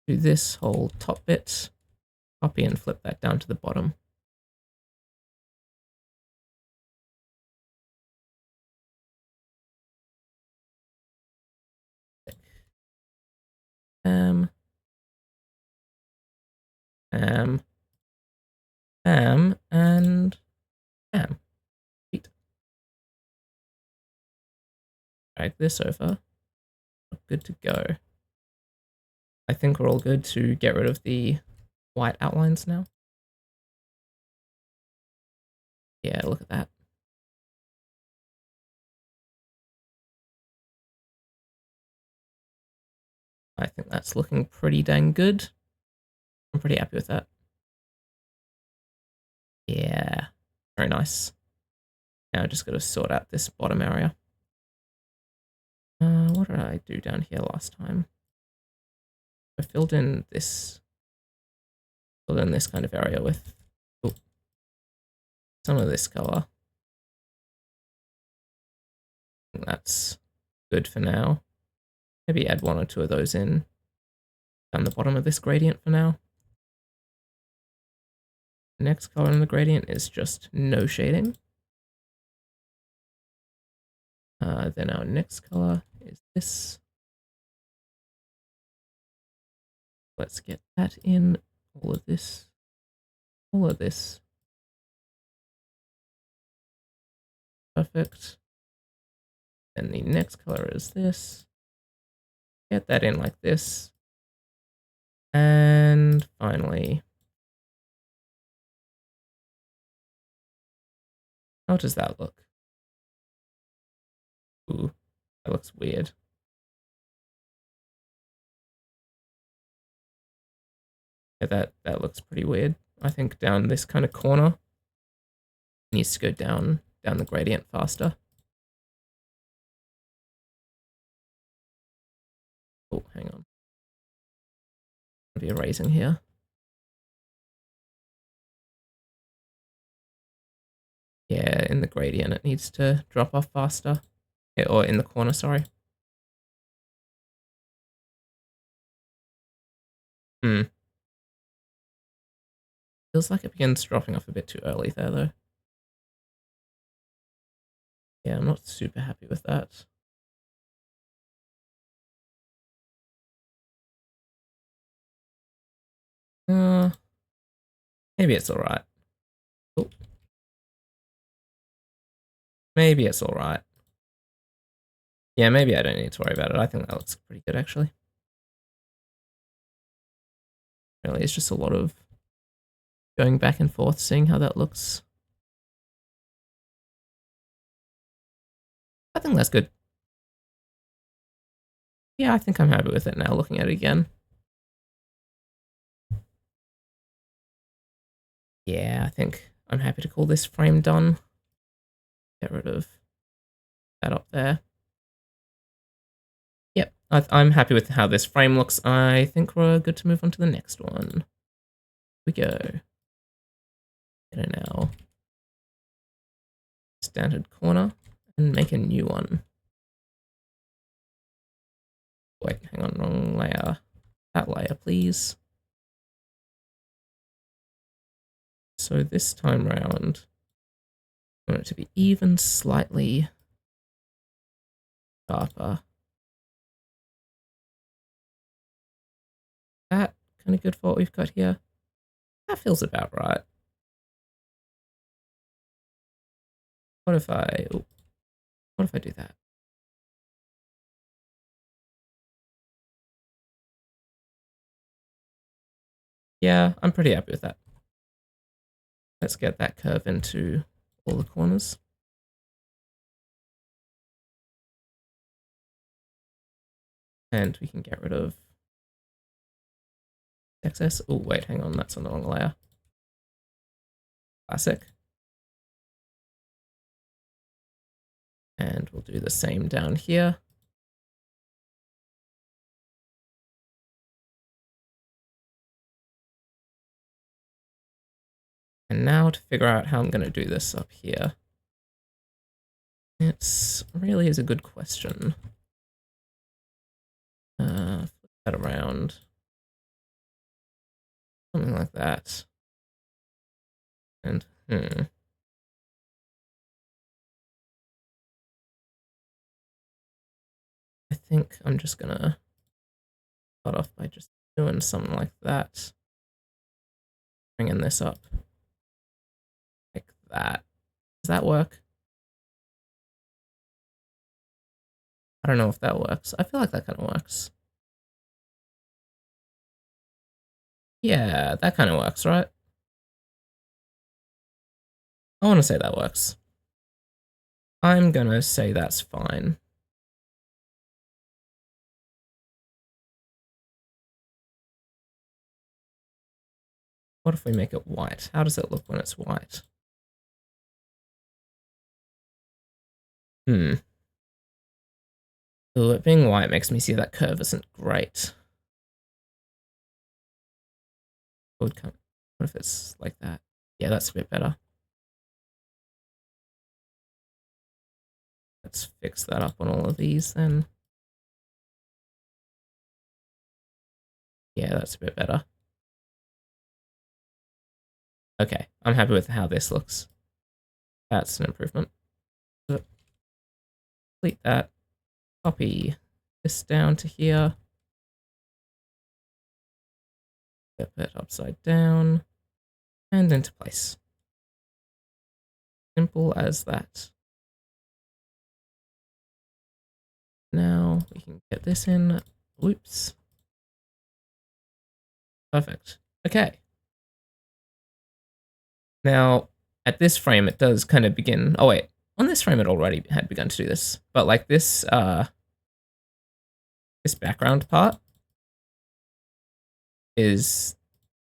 do this whole top bit, copy and flip that down to the bottom. And Sweet. Drag this over. Good to go. I think we're all good to get rid of the white outlines now. Yeah, look at that. I think that's looking pretty dang good. I'm pretty happy with that. Yeah, very nice. Now I just got to sort out this bottom area. What did I do down here last time? I filled in this kind of area with some of this color. I think that's good for now. Maybe add one or two of those in down the bottom of this gradient for now. The next color in the gradient is just no shading. Then our next color is this. Let's get that in, all of this all of this. Perfect. And the next color is this. Get that in like this. And finally, how does that look? Ooh, that looks weird. Yeah, that looks pretty weird. I think down this kind of corner needs to go down the gradient faster. Oh, hang on. I'll be erasing here. Yeah, in the gradient it needs to drop off faster. Yeah, or in the corner, sorry. Feels like it begins dropping off a bit too early there, though. Yeah, I'm not super happy with that. Uh, maybe it's alright. Oh, maybe it's alright. Yeah, maybe I don't need to worry about it. I think that looks pretty good, actually. Really, it's just a lot of going back and forth, seeing how that looks. I think that's good. Yeah, I think I'm happy with it now, looking at it again. Yeah, I think I'm happy to call this frame done. Get rid of that up there. Yep, I'm happy with how this frame looks. I think we're good to move on to the next one. Here we go. Get it now. Standard corner and make a new one. Wait, hang on, wrong layer. That layer, please. So this time round, I want it to be even slightly sharper. That kind of good for what we've got here. That feels about right. What if I do that? Yeah, I'm pretty happy with that. Let's get that curve into all the corners. And we can get rid of excess. Oh, wait, hang on, that's on the wrong layer. Classic. And we'll do the same down here. And now to figure out how I'm going to do this up here. It really is a good question. Flip that around. Something like that. And, I think I'm just gonna start off by just doing something like that. Bringing this up. Like that. Does that work? I don't know if that works. I feel like that kind of works. Yeah, that kind of works, right? I want to say that works. I'm gonna say that's fine. What if we make it white? How does it look when it's white? Ooh, it being white makes me see that curve isn't great. What if it's like that? Yeah, that's a bit better. Let's fix that up on all of these then. Yeah, that's a bit better. Okay, I'm happy with how this looks. That's an improvement. Delete that. Copy this down to here. Flip it upside down. and into place. Simple as that. Now we can get this in. Whoops. Perfect. Okay. Now, at this frame, it does kind of begin. Oh, wait. On this frame, it already had begun to do this. But like this, this background part is,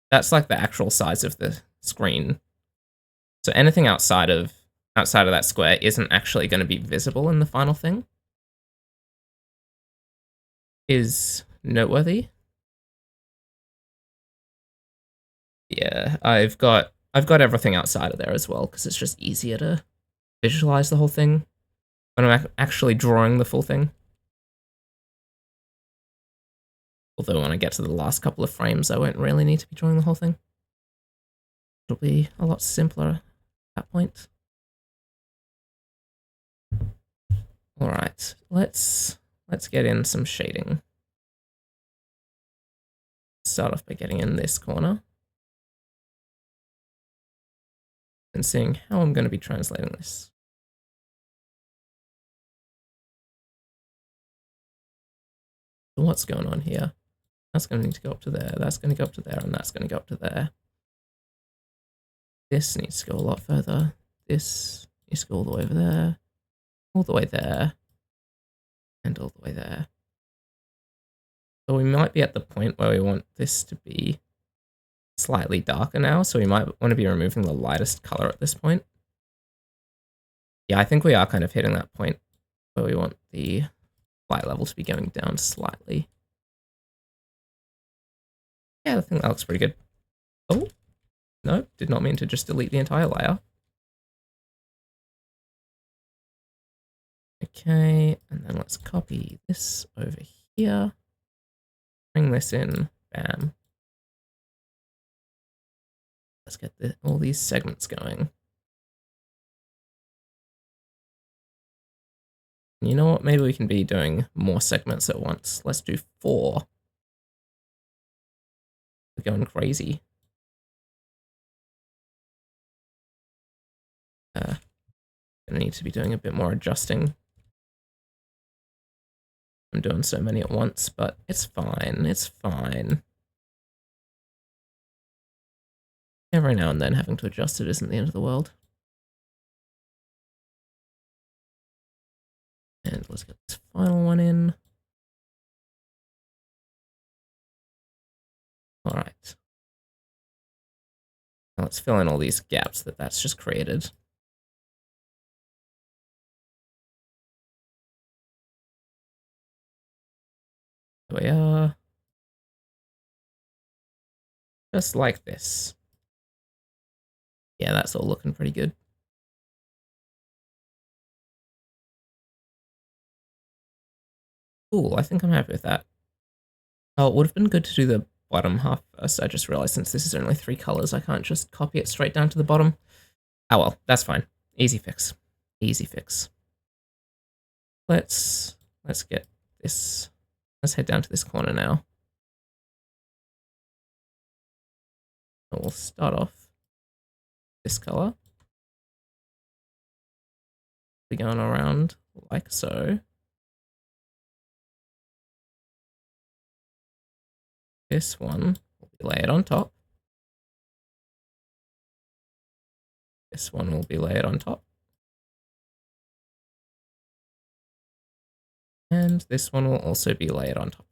that's like the actual size of the screen. So anything outside of that square isn't actually going to be visible in the final thing. Is noteworthy. Yeah, I've got everything outside of there as well because it's just easier to visualize the whole thing when I'm actually drawing the full thing. Although when I get to the last couple of frames, I won't really need to be drawing the whole thing. It'll be a lot simpler at that point. All right, let's get in some shading. Start off by getting in this corner and seeing how I'm going to be translating this. So what's going on here? That's going to need to go up to there, that's going to go up to there, and that's going to go up to there. This needs to go a lot further. This needs to go all the way over there, all the way there, and all the way there. So we might be at the point where we want this to be slightly darker now, so we might want to be removing the lightest color at this point. Yeah, I think we are kind of hitting that point where we want the light level to be going down slightly. Yeah, I think that looks pretty good. Oh, no, did not mean to just delete the entire layer. Okay, and then let's copy this over here. Bring this in, bam. Let's get all these segments going. You know what, maybe we can be doing more segments at once. Let's do 4. We're going crazy. Gonna need to be doing a bit more adjusting. I'm doing so many at once, but it's fine, it's fine. Every now and then having to adjust it isn't the end of the world. And let's get this final one in. All right. Now let's fill in all these gaps that's just created. There we are. Just like this. Yeah, that's all looking pretty good. Cool, I think I'm happy with that. Oh, it would have been good to do the bottom half first. I just realized since this is only 3 colors, I can't just copy it straight down to the bottom. Oh well, that's fine. Easy fix. Easy fix. Let's get this. Let's head down to this corner now. We'll start off this color. We're going around like so. This one will be layered on top. This one will be layered on top. And this one will also be layered on top.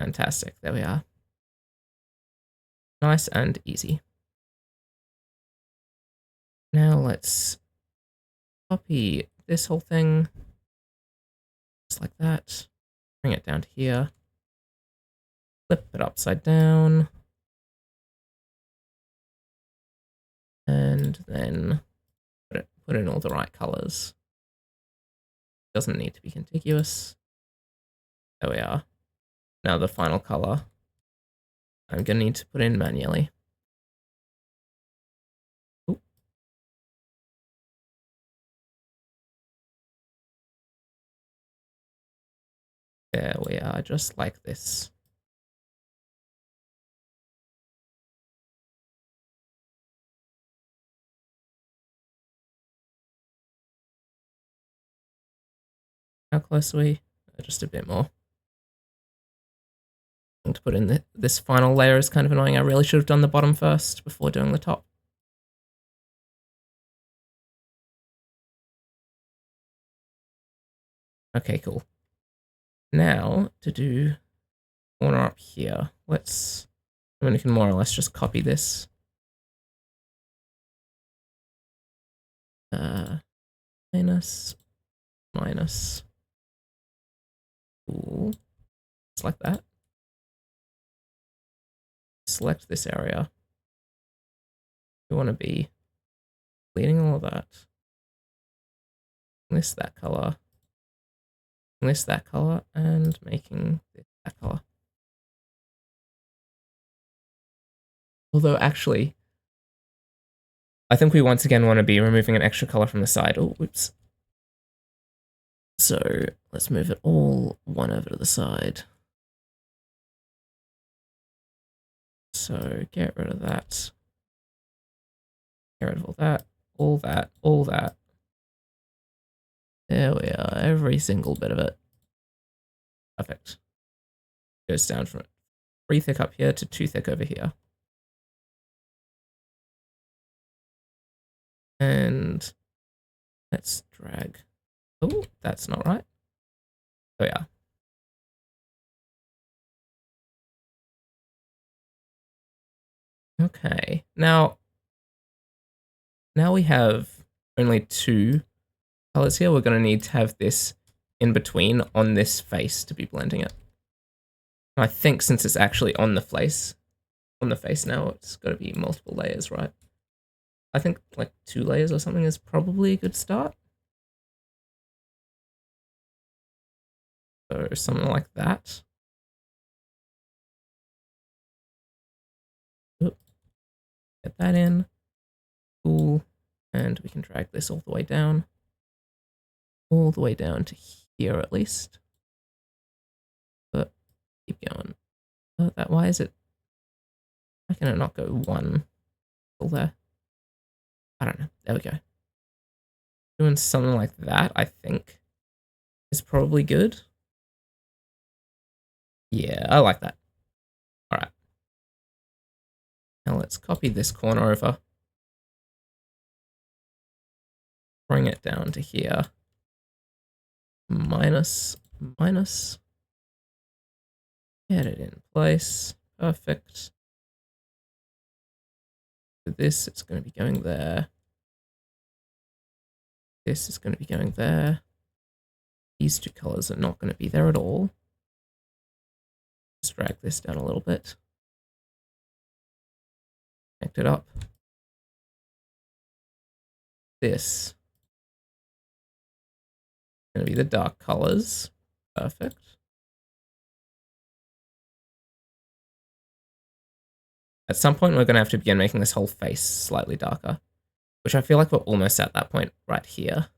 Fantastic, there we are. Nice and easy. Now let's copy this whole thing, just like that. Bring it down to here. Flip it upside down. And then put in all the right colors. Doesn't need to be contiguous. There we are. Now the final color, I'm gonna need to put in manually. Ooh. There we are, just like this. How close are we? Just a bit more. To put in this final layer is kind of annoying. I really should have done the bottom first before doing the top. Okay, cool. Now to do corner up here. We can more or less just copy this. Minus. Cool. Just like that. Select this area. We want to be bleeding all of that. This that color. This that color, and making this that color. Although actually, I think we once again want to be removing an extra color from the side. Oh, whoops. So let's move it all one over to the side. So get rid of that. Get rid of all that, all that, all that. There we are, every single bit of it. Perfect. Goes down from 3 thick up here to 2 thick over here. And let's drag. Oh, that's not right. Oh yeah. Okay, now we have only 2 colors here. We're going to need to have this in between on this face to be blending it. I think since it's actually on the face now, it's got to be multiple layers, right? I think like 2 layers or something is probably a good start. So something like that. Oop. Get that in. Cool. And we can drag this all the way down. All the way down to here at least. But keep going. Why is it? Why can it not go 1 till there? I don't know. There we go. Doing something like that, I think, is probably good. Yeah, I like that. All right. Now let's copy this corner over. Bring it down to here. Minus. Get it in place. Perfect. For this, it's going to be going there. This is going to be going there. These 2 colors are not going to be there at all. Let's drag this down a little bit. Connect it up. This is going to be the dark colors. Perfect. At some point, we're going to have to begin making this whole face slightly darker, which I feel like we're almost at that point right here.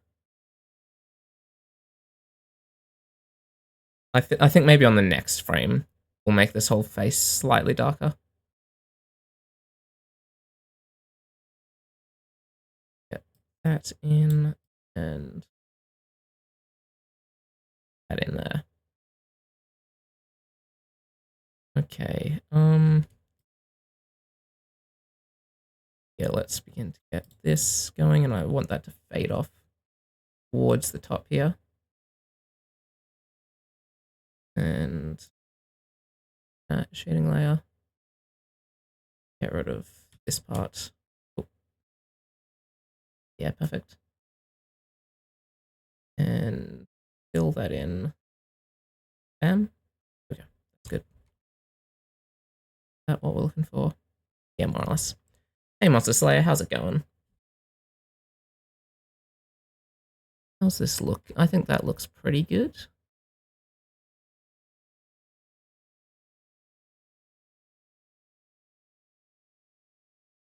I think maybe on the next frame, we'll make this whole face slightly darker. Get that in and that in there. Okay, yeah, let's begin to get this going, and I want that to fade off towards the top here. And shading layer. Get rid of this part. Oh. Yeah, perfect. And fill that in. Bam. Okay, that's good. Is that what we're looking for? Yeah, more or less. Hey, Monster Slayer, how's it going? How's this look? I think that looks pretty good.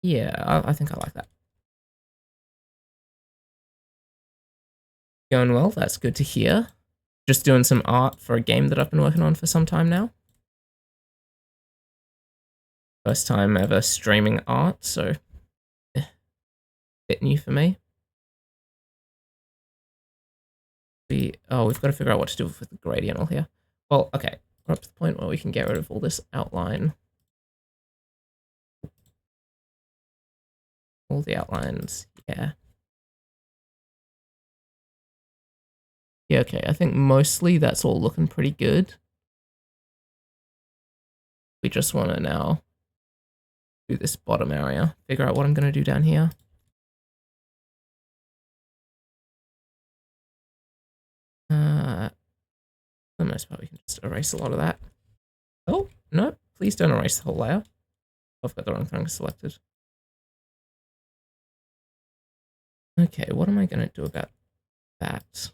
Yeah, I think I like that. Going well, that's good to hear. Just doing some art for a game that I've been working on for some time now. First time ever streaming art, so bit new for me. Oh, we've got to figure out what to do with the gradient all here. Well, okay. We're up to the point where we can get rid of all this outline. All the outlines, yeah. Yeah, okay, I think mostly that's all looking pretty good. We just want to now do this bottom area, figure out what I'm going to do down here. For the most part, we can just erase a lot of that. Oh, no, please don't erase the whole layer. I've got the wrong thing selected. Okay, what am I going to do about that?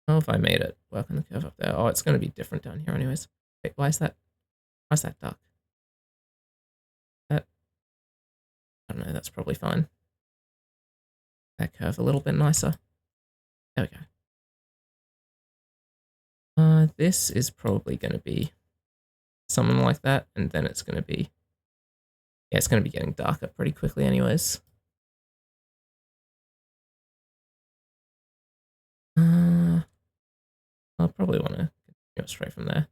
Oh, if I made it work on the curve up there. Oh, it's going to be different down here anyways. Wait, why is that dark? That, I don't know, that's probably fine. That curve a little bit nicer. There we go. This is probably going to be something like that, and then it's going to be, yeah, it's going to be getting darker pretty quickly anyways. I'll probably want to go straight from there.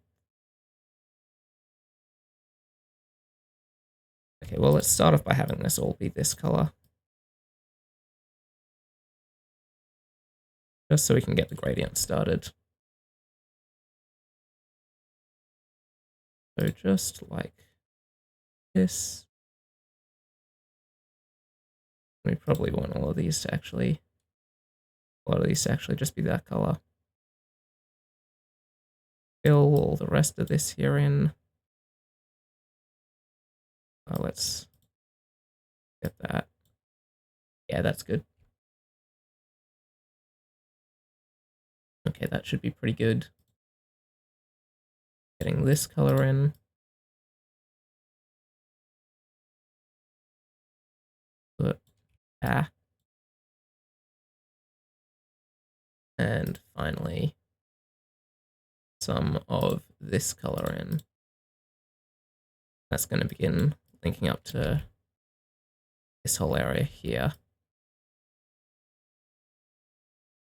Okay, well, let's start off by having this all be this color. Just so we can get the gradient started. So just like this. We probably want all of these to actually, a lot of these to actually just be that color. Fill all the rest of this here in. Let's get that. Yeah, that's good. Okay, that should be pretty good. Getting this color in. But, and finally, some of this color in. That's going to begin linking up to this whole area here.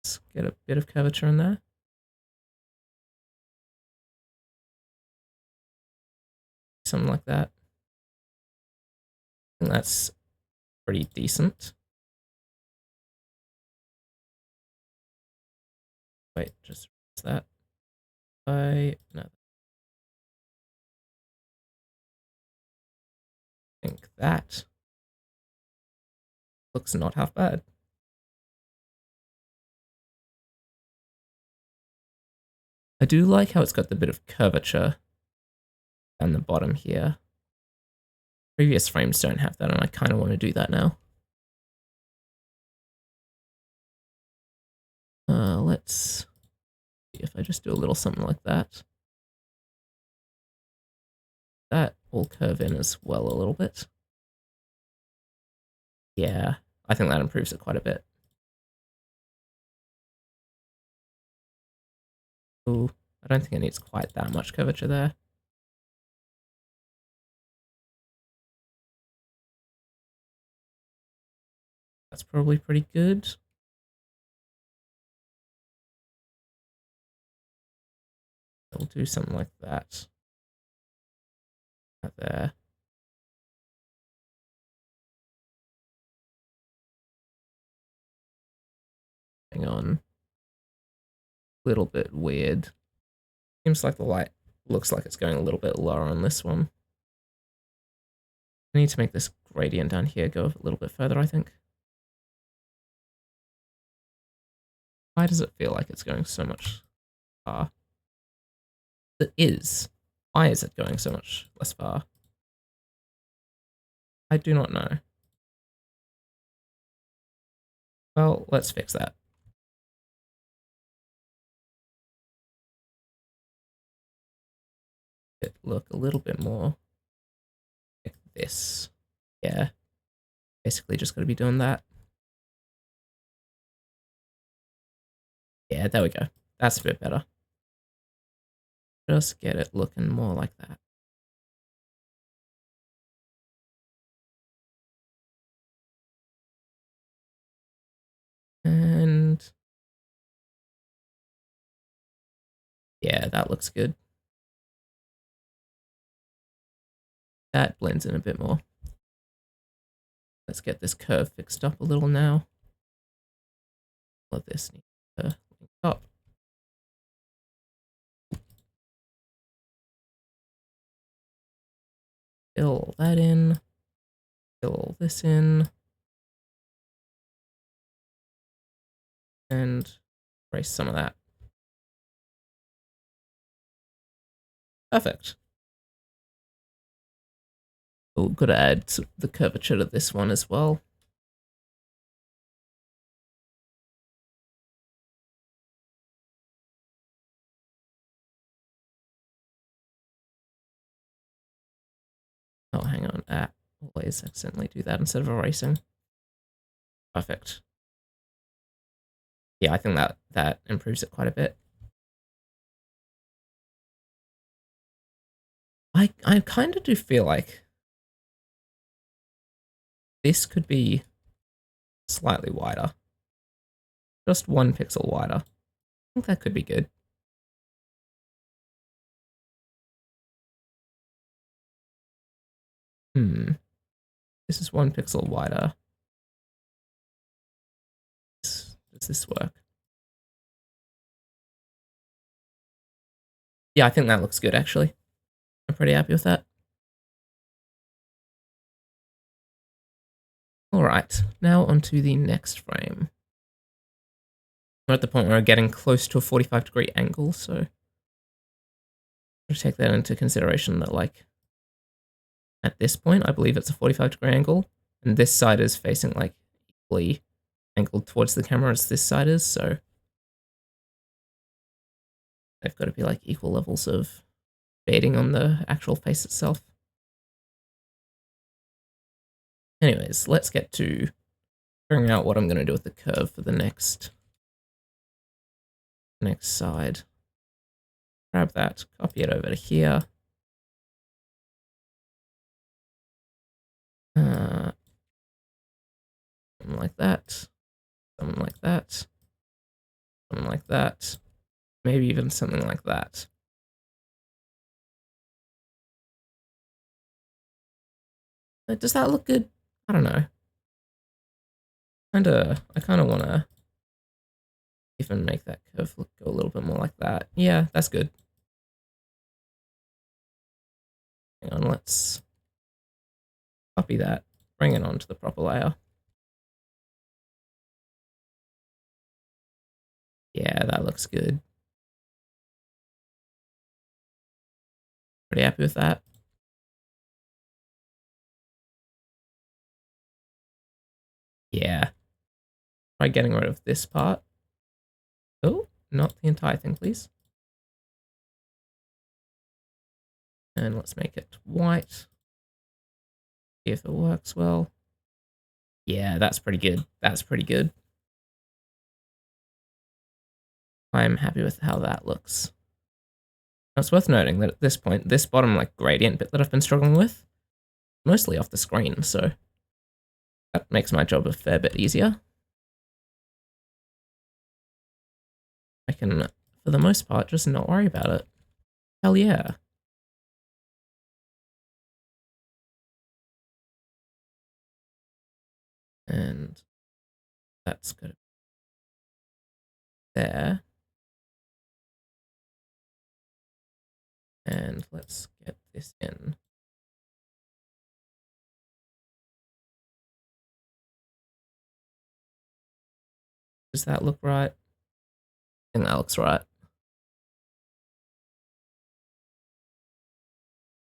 Let's get a bit of curvature in there. Something like that. I think that's pretty decent. Wait, just that. No. I think that looks not half bad. I do like how it's got the bit of curvature down the bottom here. Previous frames don't have that, and I kind of want to do that now. Let's see if I just do a little something like that. That will curve in as well a little bit. Yeah, I think that improves it quite a bit. Ooh, I don't think it needs quite that much curvature there. That's probably pretty good. I'll do something like that. Right there. Hang on. A little bit weird. Seems like the light looks like it's going a little bit lower on this one. I need to make this gradient down here go a little bit further, I think. Why does it feel like it's going so much far? It is. Why is it going so much less far? I do not know. Well, let's fix that. It look a little bit more like this. Yeah. Basically just got to be doing that. Yeah, there we go. That's a bit better. Just get it looking more like that. And Yeah, that looks good. That blends in a bit more. Let's get this curve fixed up a little now. Let this need to link up. Fill all that in. Fill all this in. And erase some of that. Perfect. Oh, gotta add the curvature to this one as well. Oh, hang on. Always accidentally do that instead of erasing. Perfect. Yeah, I think that improves it quite a bit. I kind of do feel like this could be slightly wider. Just 1 pixel wider. I think that could be good. This is 1 pixel wider. Does this work? Yeah, I think that looks good, actually. I'm pretty happy with that. All right, now onto the next frame. We're at the point where we're getting close to a 45-degree angle, so I'll take that into consideration that, like, at this point, I believe it's a 45-degree angle, and this side is facing, like, equally angled towards the camera as this side is, so they've got to be, like, equal levels of fading on the actual face itself. Anyways, let's get to figuring out what I'm going to do with the curve for the next side. Grab that, copy it over to here. Something like that. Something like that. Something like that. Maybe even something like that. Does that look good? I don't know. I kind of want to even make that curve look go a little bit more like that. Yeah, that's good. Hang on, let's copy that, bring it onto the proper layer. Yeah, that looks good. Pretty happy with that. Yeah. Try getting rid of this part. Oh, not the entire thing, please. And let's make it white. See if it works well. Yeah, that's pretty good. That's pretty good. I'm happy with how that looks. Now, it's worth noting that at this point, this bottom like gradient bit that I've been struggling with, mostly off the screen, so that makes my job a fair bit easier. I can, for the most part, just not worry about it. Hell yeah. And that's good. There. And let's get this in. Does that look right? I think that looks right.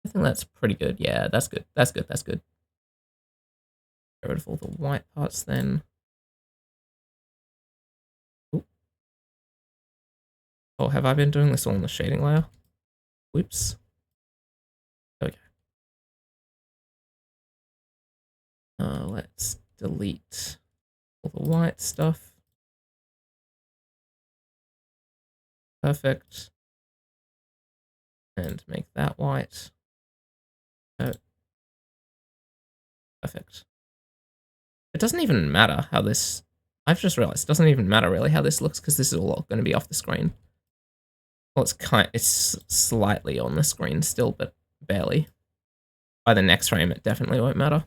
I think that's pretty good. Yeah, that's good. That's good. That's good. Get rid of all the white parts then. Ooh. Oh, have I been doing this all in the shading layer? Whoops. Okay. Let's delete all the white stuff. Perfect. And make that white. Perfect. It doesn't even matter how this... I've just realized it doesn't even matter really how this looks because this is all going to be off the screen. Well, it's slightly on the screen still, but barely. By the next frame, it definitely won't matter.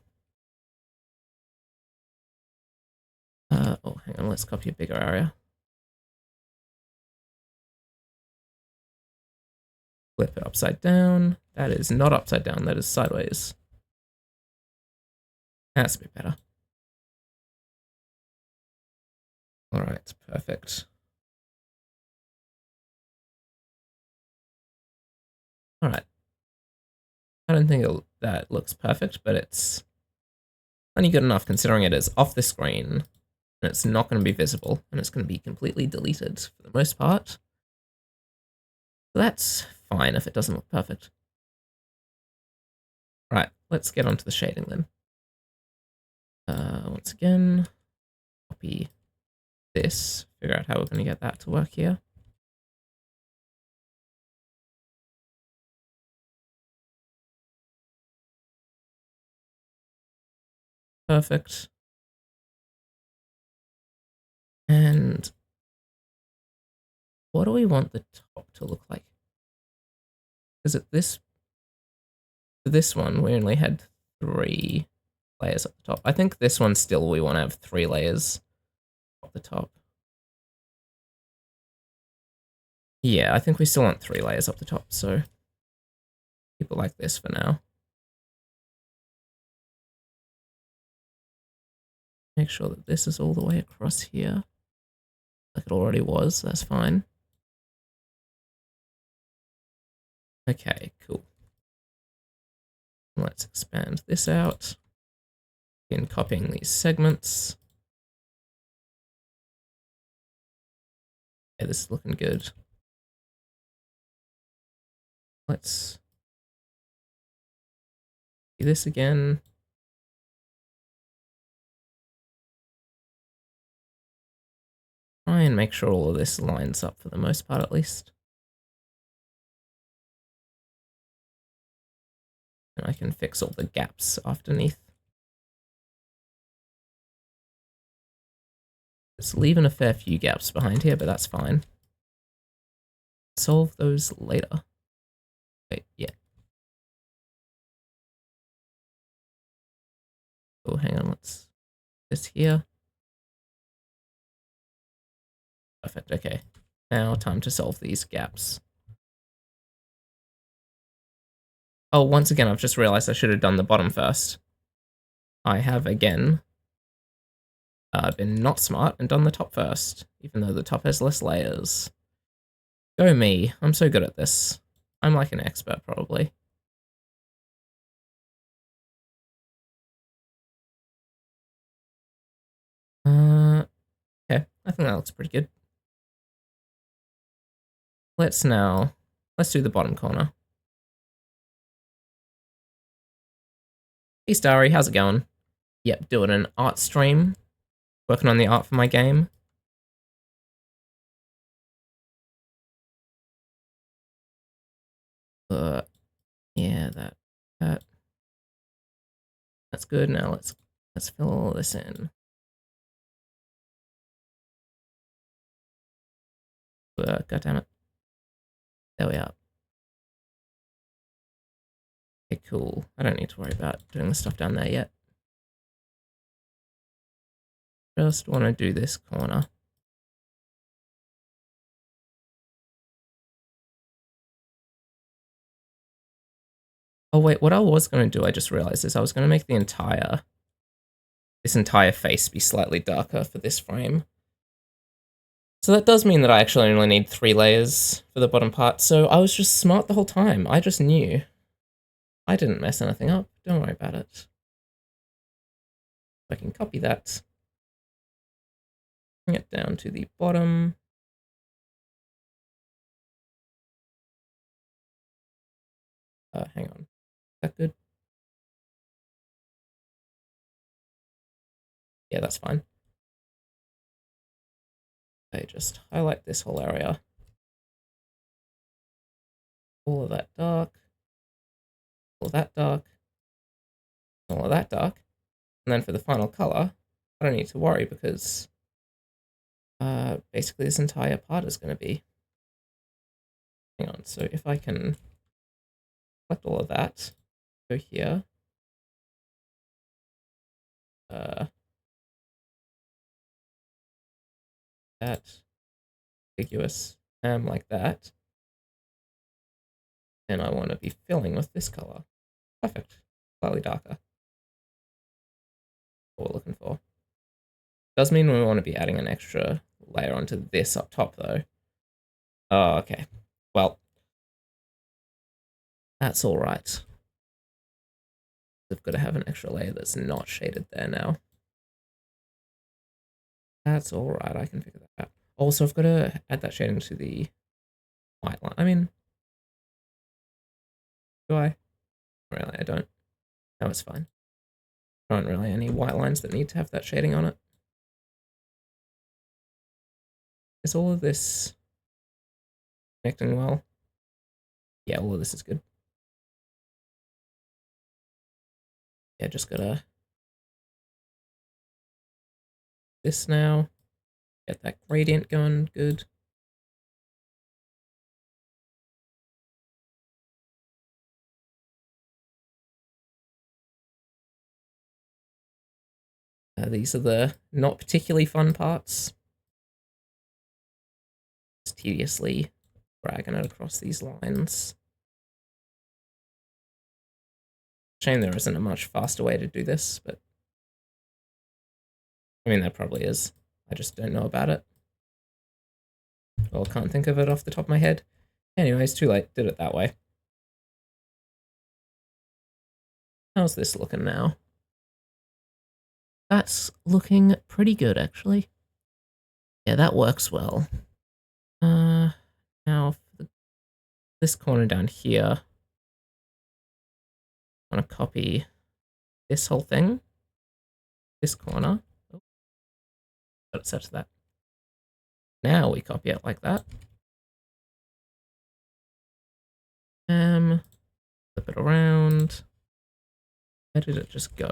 Oh, hang on, let's copy a bigger area. Flip it upside down. That is not upside down, that is sideways. That's a bit better. All right, perfect. All right. I don't think that looks perfect, but it's only good enough considering it is off the screen and it's not going to be visible and it's going to be completely deleted for the most part. So that's fine if it doesn't look perfect. Right, let's get onto the shading then. Once again, copy this, figure out how we're going to get that to work here. Perfect. And what do we want the top to look like? Is it this one, we only had 3 layers at the top. I think this one still we want to have 3 layers at the top. Yeah, I think we still want 3 layers up the top, so keep it like this for now. Make sure that this is all the way across here. Like it already was, that's fine. Okay, cool. Let's expand this out. Begin copying these segments. Okay, this is looking good. Let's do this again. Try and make sure all of this lines up for the most part, at least. And I can fix all the gaps underneath. It's leaving a fair few gaps behind here, but that's fine. Solve those later. Wait, yeah. Oh, hang on, let's this here. Perfect, okay. Now time to solve these gaps. Oh, once again, I've just realized I should have done the bottom first. I have, again, been not smart and done the top first, even though the top has less layers. Go me, I'm so good at this. I'm like an expert, probably. Okay, I think that looks pretty good. Let's do the bottom corner. Hey Starry, how's it going? Yep, doing an art stream. Working on the art for my game. Yeah, that's good. Now let's fill all this in. God damn it. There we are. Okay, cool. I don't need to worry about doing the stuff down there yet. Just want to do this corner. Oh wait, what I was going to do, I just realized, is I was going to make this entire face be slightly darker for this frame. So that does mean that I actually only need 3 layers for the bottom part, so I was just smart the whole time. I just knew. I didn't mess anything up. Don't worry about it. I can copy that. Bring it down to the bottom. Hang on. Is that good? Yeah, that's fine. I just highlight this whole area. All of that dark. All of that dark. All of that dark. And then for the final color, I don't need to worry because basically this entire part is going to be Hang on, so if I can collect all of that, go here. That ambiguous like that. And I want to be filling with this color. Perfect. Slightly darker. What we're looking for. Does mean we want to be adding an extra layer onto this up top though. Oh, okay. Well, that's all right. We've got to have an extra layer that's not shaded there now. That's all right. I can figure that out. Also, I've got to add that shading to the white line. I mean, do I? Really, I don't. No, it's fine. There aren't really any white lines that need to have that shading on it. Is all of this connecting well? Yeah, all of this is good. Yeah, just gotta this now. Get that gradient going good. These are the not particularly fun parts. Just tediously dragging it across these lines. Shame there isn't a much faster way to do this, but I mean, there probably is. I just don't know about it. Well, can't think of it off the top of my head. Anyways, too late. Did it that way. How's this looking now? That's looking pretty good, actually. Yeah, that works well. Now for this corner down here, I'm gonna copy this whole thing. This corner. Oh, got it set to that. Now we copy it like that. Flip it around. Where did it just go?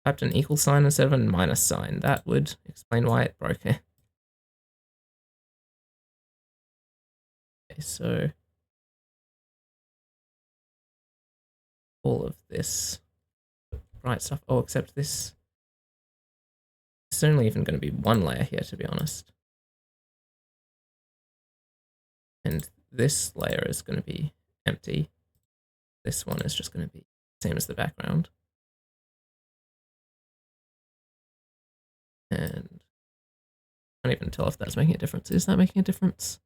Typed an equal sign instead of a minus sign. That would explain why it broke. Okay, so all of this bright stuff. Oh, except this. It's only even going to be one layer here, to be honest. And this layer is going to be empty. This one is just going to be the same as the background. And I can't even tell if that's making a difference. Is that making a difference?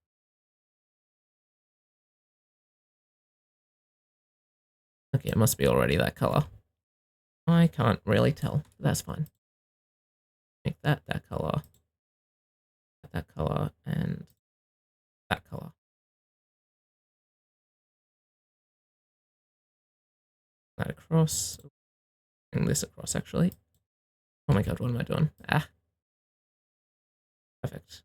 Okay, it must be already that color. I can't really tell. That's fine. Make that color, and that color. That across. Bring this across, actually. Oh my god, what am I doing? Ah. Perfect.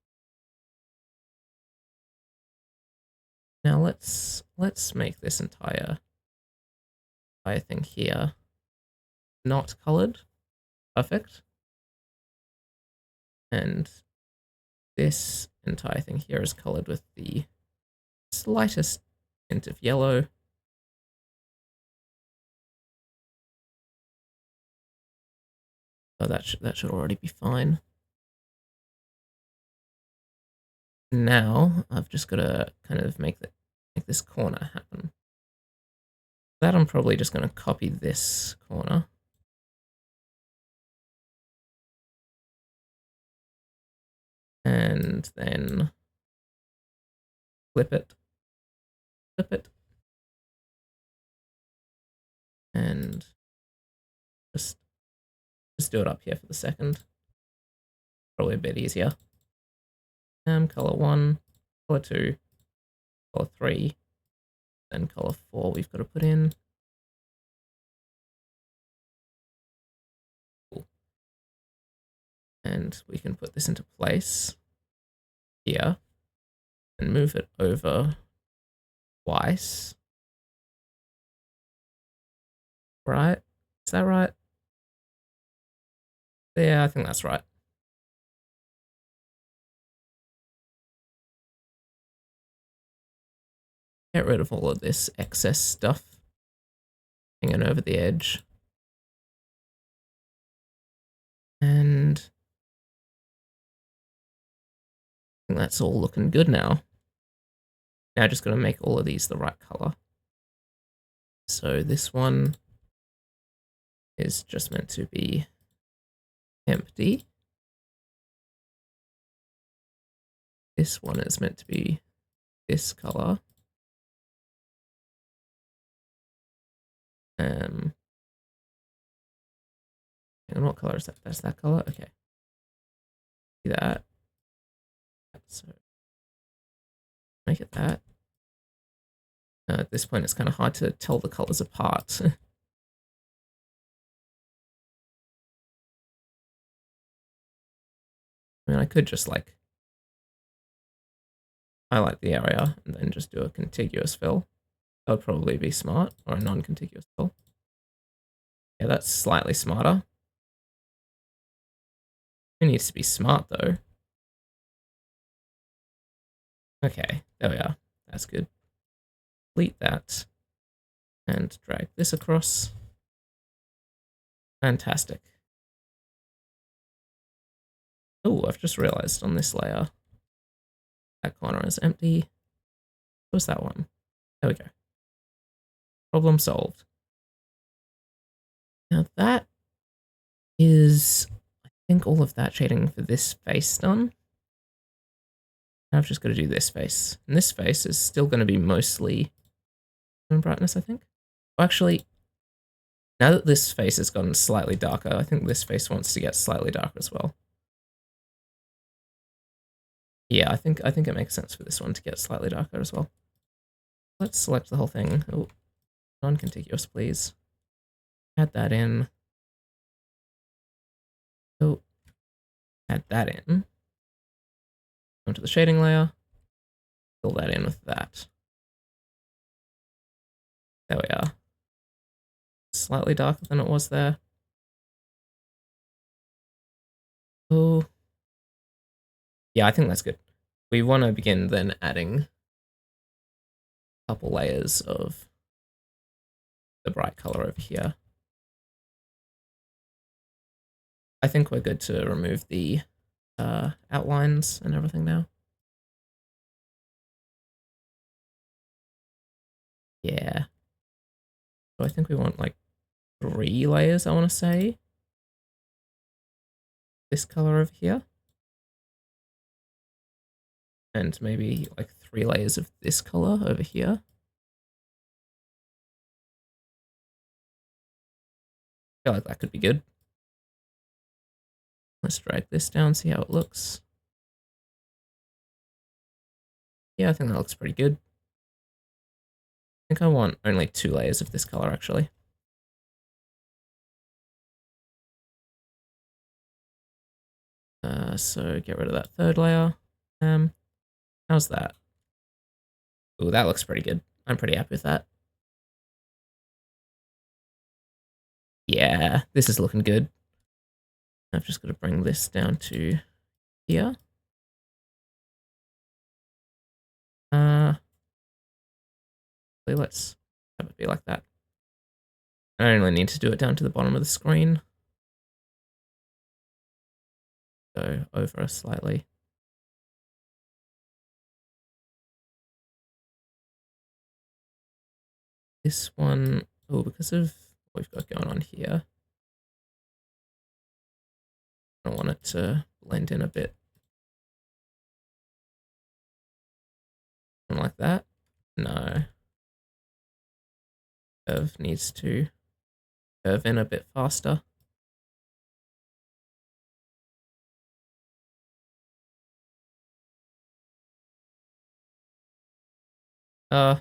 Now let's make this entire thing here not colored. Perfect. And this entire thing here is colored with the slightest hint of yellow. So that should already be fine. Now I've just got to kind of make this corner happen. That I'm probably just going to copy this corner. And then flip it, and just do it up here for the second. Probably a bit easier. Color 1, color 2, color 3, then color 4 we've got to put in. Cool. And we can put this into place here and move it over twice. Right? Is that right? Yeah, I think that's right. get rid of all of this excess stuff hanging over the edge. And I think that's all looking good now. Now just going to make all of these the right color. So this one is just meant to be empty. This one is meant to be this color. Hang on, what color is that? That's that color? Okay. See that. So make it that. At this point, it's kind of hard to tell the colors apart. I mean, I could just like highlight the area and then just do a contiguous fill. That would probably be smart, or a non-contiguous fill. Yeah, that's slightly smarter. It needs to be smart though. Okay, there we are. That's good. Delete that and drag this across. Fantastic. Oh, I've just realized on this layer, that corner is empty. What's that one? There we go. Problem solved. Now that is, I think, all of that shading for this face done. Now I've just got to do this face. And this face is still going to be mostly brightness, I think. Well, actually, now that this face has gotten slightly darker, I think this face wants to get slightly darker as well. Yeah, I think it makes sense for this one to get slightly darker as well. Let's select the whole thing. Oh, non-contiguous, please. Add that in. Oh, add that in. Go to the shading layer. Fill that in with that. There we are. Slightly darker than it was there. Oh. Yeah, I think that's good. We want to begin then adding a couple layers of the bright color over here. I think we're good to remove the outlines and everything now. Yeah. So I think we want like 3 layers, I want to say. This color over here. And maybe like 3 layers of this color over here. I feel like that could be good. Let's drag this down, see how it looks. Yeah, I think that looks pretty good. I think I want only 2 layers of this color, actually. So get rid of that 3rd layer. How's that? Ooh, that looks pretty good. I'm pretty happy with that. Yeah, this is looking good. I've just got to bring this down to here. Let's have it be like that. I only need to do it down to the bottom of the screen. Go over slightly. This one, oh, because of what we've got going on here, I want it to blend in a bit. Something like that. No. Curve needs to curve in a bit faster.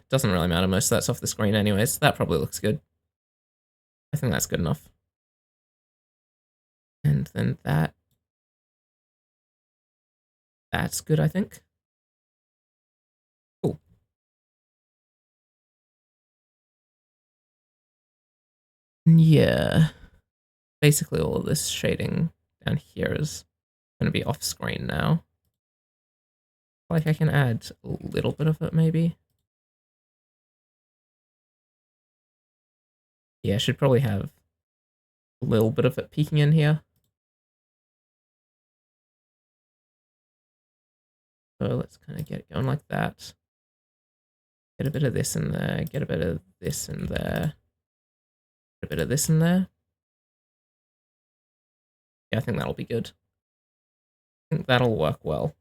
Doesn't really matter. Most of that's off the screen anyways. That probably looks good. I think that's good enough. And then that's good, I think. Cool. Yeah. Basically all of this shading down here is going to be off screen now. Like I can add a little bit of it maybe. Yeah, should probably have a little bit of it peeking in here. So let's kind of get it going like that. Get a bit of this in there, get a bit of this in there, get a bit of this in there. Yeah, I think that'll be good. I think that'll work well.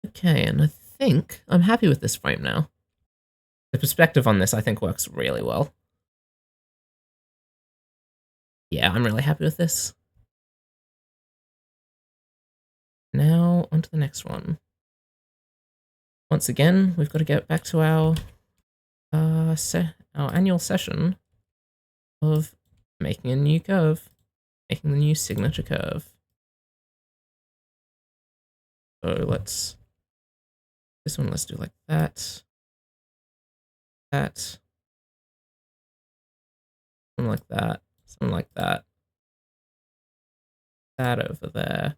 Okay, and I think I'm happy with this frame now. The perspective on this, I think, works really well. Yeah, I'm really happy with this. Now, on to the next one. Once again, we've got to get back to our annual session of making a new curve, making the new signature curve. So this one, let's do like that, something like that, something like that, that over there,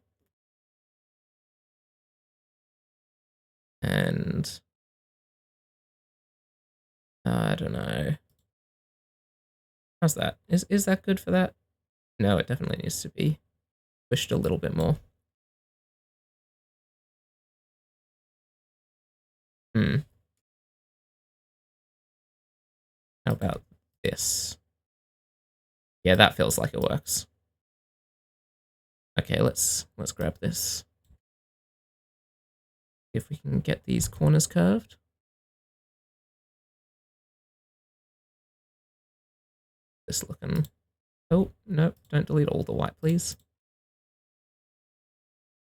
and I don't know. How's that? Is that good for that? No, it definitely needs to be pushed a little bit more. How about this? Yeah, that feels like it works. Okay, let's grab this. See if we can get these corners curved. This looking. Oh, no, don't delete all the white, please.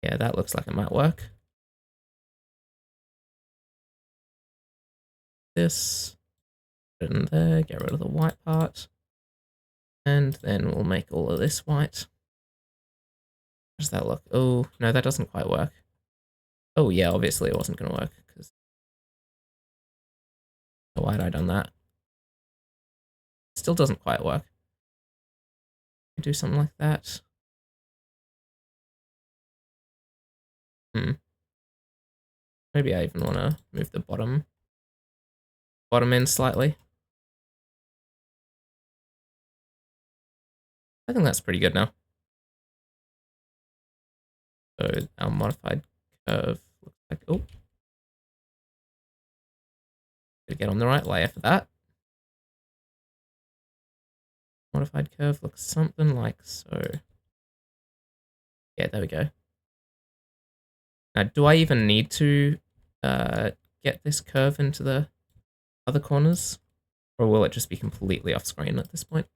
Yeah, that looks like it might work. This, put it in there, get rid of the white part. And then we'll make all of this white. How does that look? Oh, no, that doesn't quite work. Oh, yeah, obviously it wasn't going to work. Because why had I done that? Still doesn't quite work. Do something like that. Maybe I even want to move the bottom in slightly. I think that's pretty good now. So our modified curve looks like, oh, gotta get on the right layer for that. Modified curve looks something like so. Yeah, there we go. Now, do I even need to get this curve into the other corners? Or will it just be completely off screen at this point?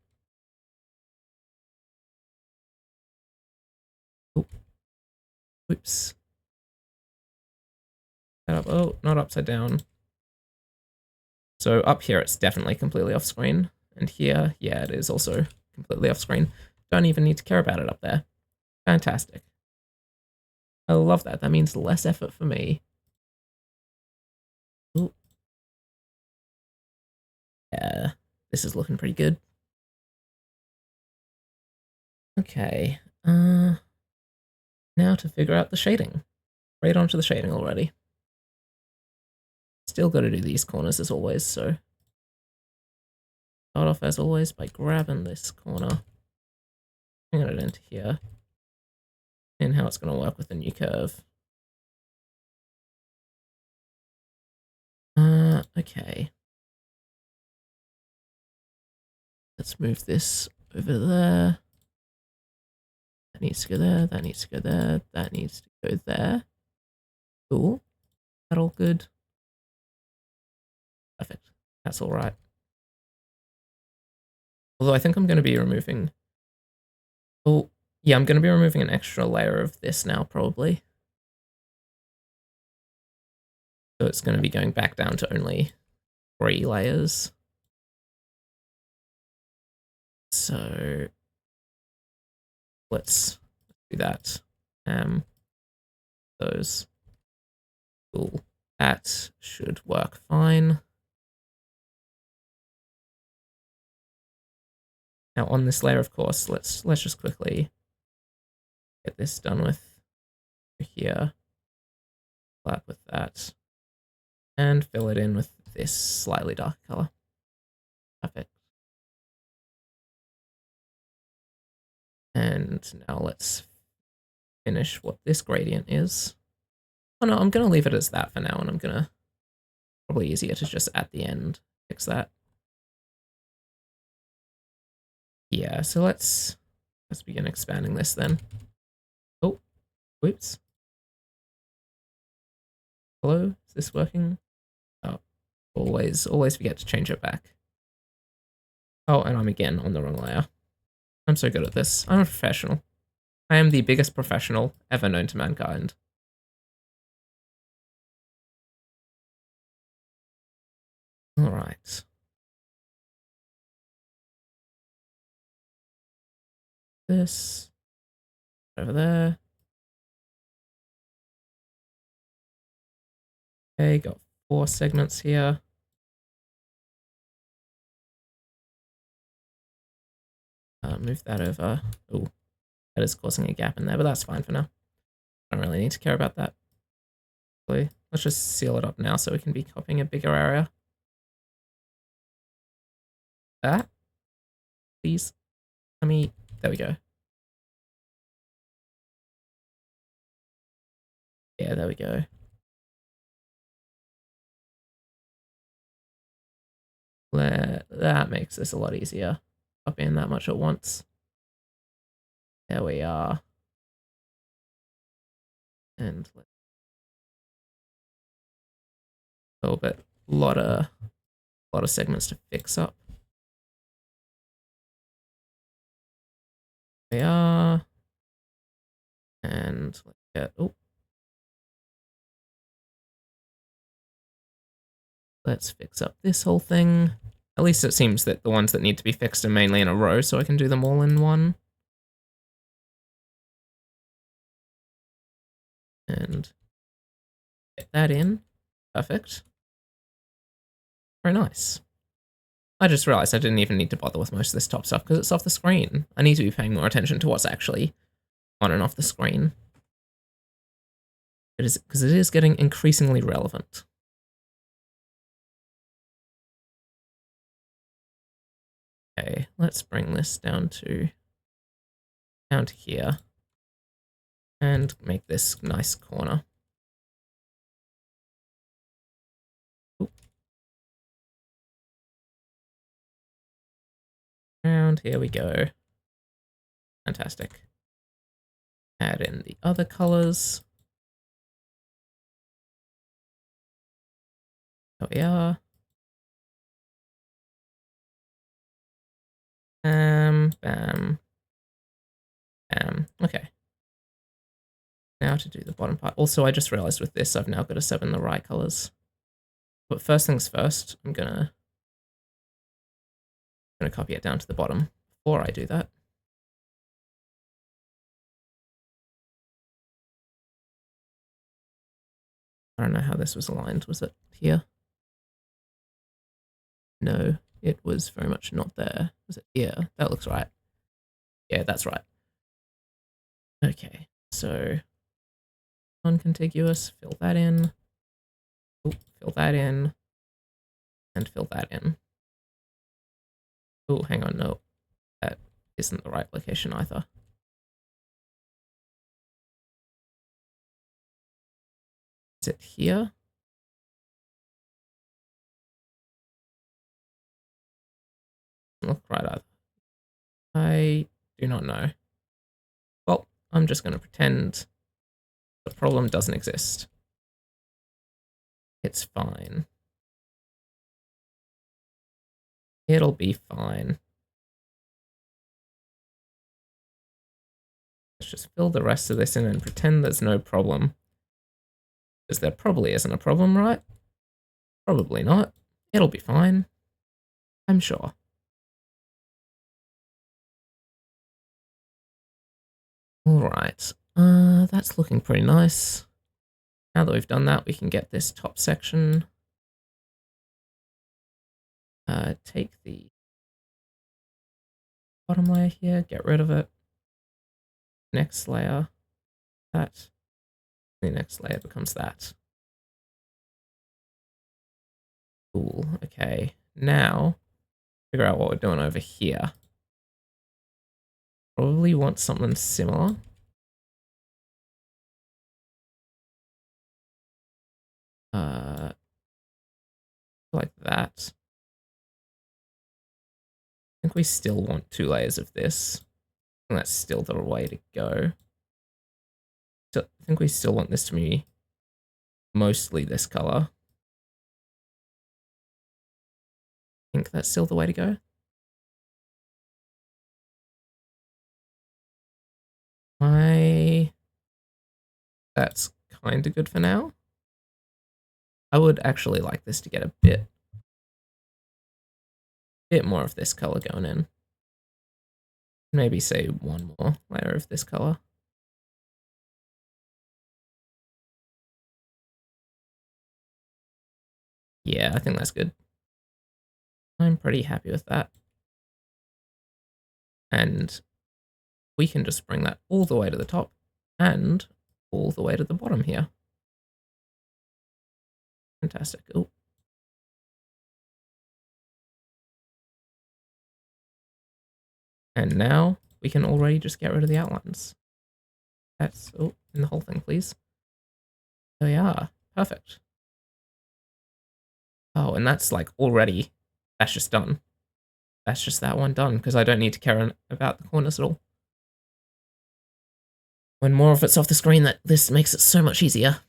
Oh, oops. Oh, not upside down. So up here, it's definitely completely off screen. And here, yeah, it is also completely off screen. Don't even need to care about it up there. Fantastic. I love that. That means less effort for me. Ooh. Yeah, this is looking pretty good. Okay. Now to figure out the shading. Right onto the shading already. Still got to do these corners as always, so start off as always by grabbing this corner, bringing it into here, and how it's going to work with the new curve. Okay. Let's move this over there. That needs to go there, that needs to go there, that needs to go there. Cool. That all good? Perfect. That's all right. Although I think I'm going to be removing... Oh, yeah, I'm going to be removing an extra layer of this now, probably. So it's going to be going back down to only 3 layers. So let's do that. Those. Cool. That should work fine. Now on this layer, of course, let's just quickly get this done with here. Flat with that. And fill it in with this slightly darker color. Perfect. And now let's finish what this gradient is. Oh no, I'm going to leave it as that for now, and I'm going to, probably easier to just at the end fix that. Yeah, so let's begin expanding this then. Oh, whoops. Hello, is this working? Oh, always forget to change it back. Oh, and I'm again on the wrong layer. I'm so good at this. I'm a professional. I am the biggest professional ever known to mankind. All right. This over there. Okay, got 4 segments here. Move that over. Oh, that is causing a gap in there, but that's fine for now. I don't really need to care about that. Let's just seal it up now so we can be copying a bigger area. That, please. There we go. Yeah, there we go. That makes this a lot easier. Copying that much at once. There we are. And a little bit, a lot of segments to fix up. There we are. And let's get, oh. Let's fix up this whole thing. At least it seems that the ones that need to be fixed are mainly in a row, so I can do them all in one. And get that in. Perfect. Very nice. I just realized I didn't even need to bother with most of this top stuff because it's off the screen. I need to be paying more attention to what's actually on and off the screen. It is because it is getting increasingly relevant. Okay, let's bring this down to here and make this nice corner. Oop. And here we go. Fantastic. Add in the other colors. There we are. Bam. Okay. Now to do the bottom part. Also, I just realized with this, I've now got to set in the right colors. But first things first, I'm gonna copy it down to the bottom before I do that. I don't know how this was aligned. Was it here? No, it was very much not there. Was it here? That looks right. Yeah, that's right. Okay, so non-contiguous, fill that in. Oh, fill that in. And fill that in. Oh, hang on, no. That isn't the right location either. Is it here? Doesn't look right either. I do not know. Well, I'm just going to pretend the problem doesn't exist. It's fine. It'll be fine. Let's just fill the rest of this in and pretend there's no problem. Because there probably isn't a problem, right? Probably not. It'll be fine. I'm sure. Alright. That's looking pretty nice. Now that we've done that, we can get this top section. Take the bottom layer here, get rid of it. Next layer, that. The next layer becomes that. Cool, okay. Now, figure out what we're doing over here. Probably want something similar. Like that. I think we still want 2 layers of this. And that's still the way to go. So I think we still want this to be mostly this color. I think that's still the way to go. That's kind of good for now. I would actually like this to get a bit more of this color going in. Maybe say 1 more layer of this color. Yeah, I think that's good. I'm pretty happy with that. And we can just bring that all the way to the top and all the way to the bottom here. Fantastic. Ooh. And now we can already just get rid of the outlines. That's, oh, in the whole thing, please. There we are. Perfect. Oh, and that's like already, that's just done. That's just that one done, because I don't need to care about the corners at all. When more of it's off the screen, this makes it so much easier.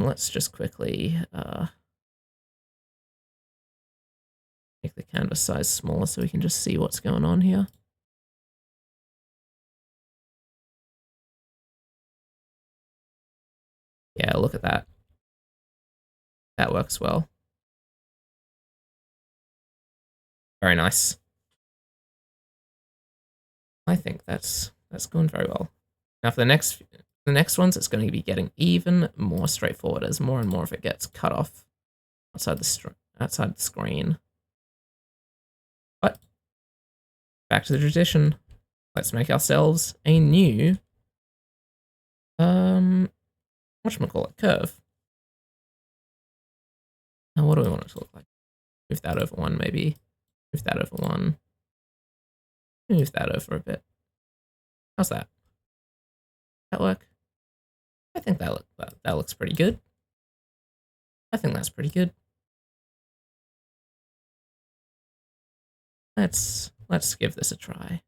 Let's just quickly make the canvas size smaller so we can just see what's going on here. Yeah, look at that. That works well. Very nice. I think that's going very well. Now for the next ones, it's going to be getting even more straightforward as more and more of it gets cut off outside the screen. But back to the tradition. Let's make ourselves a new whatchamacallit, curve. Now what do we want it to look like? Move that over 1 maybe. Move that over 1. Move that over a bit. How's that? That work? I think that looks pretty good. I think that's pretty good. Let's give this a try.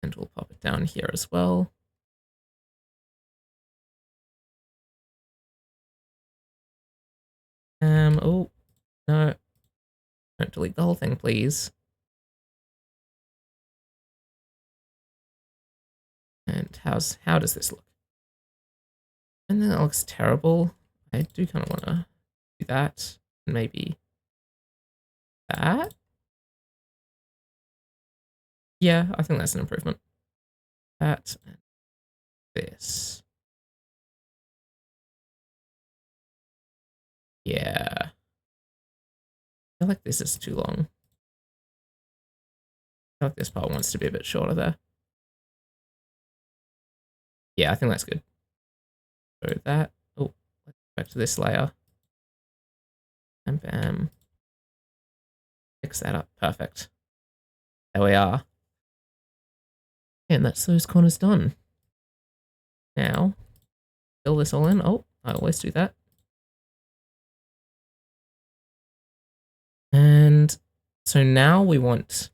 And we'll pop it down here as well. Oh, no. Don't delete the whole thing, please. And how does this look? And then that looks terrible. I do kind of want to do that. Maybe that? Yeah, I think that's an improvement. That and this. Yeah. I feel like this is too long. I feel like this part wants to be a bit shorter there. Yeah, I think that's good. So that, oh, let's go back to this layer. And bam. Fix that up, perfect. There we are. And that's those corners done. Now, fill this all in. Oh, I always do that. And so now we want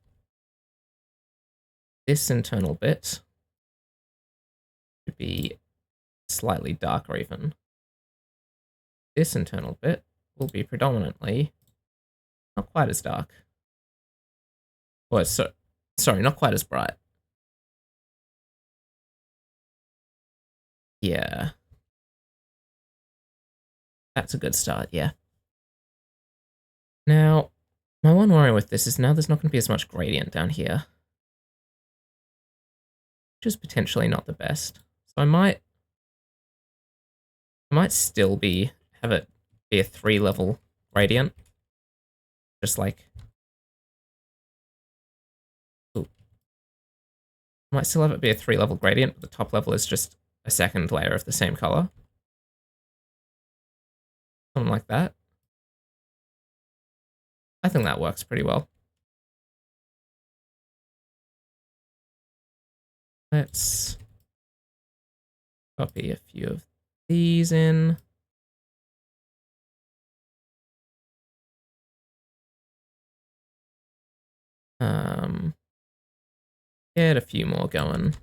this internal bit to be slightly darker even. This internal bit will be predominantly not quite as dark. Well, sorry, not quite as bright. Yeah. That's a good start, yeah. Now, my one worry with this is now there's not going to be as much gradient down here. Which is potentially not the best. So I might still have it be a 3-level gradient. Just like, ooh. I might still have it be a 3-level gradient, but the top level is just a second layer of the same color. Something like that. I think that works pretty well. Let's copy a few of these in. Get a few more going.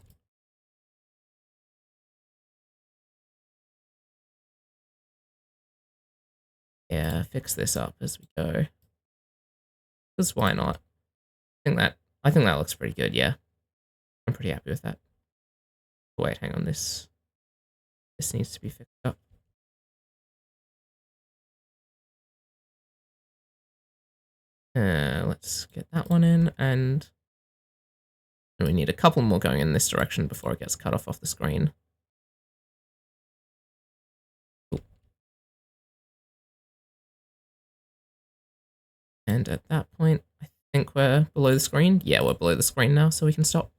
Yeah, fix this up as we go. Because why not? I think that looks pretty good, yeah. I'm pretty happy with that. Wait, hang on, this needs to be fixed up. Let's get that one in, and we need a couple more going in this direction before it gets cut off the screen. Cool. And at that point, I think we're below the screen. Yeah, we're below the screen now, so we can stop.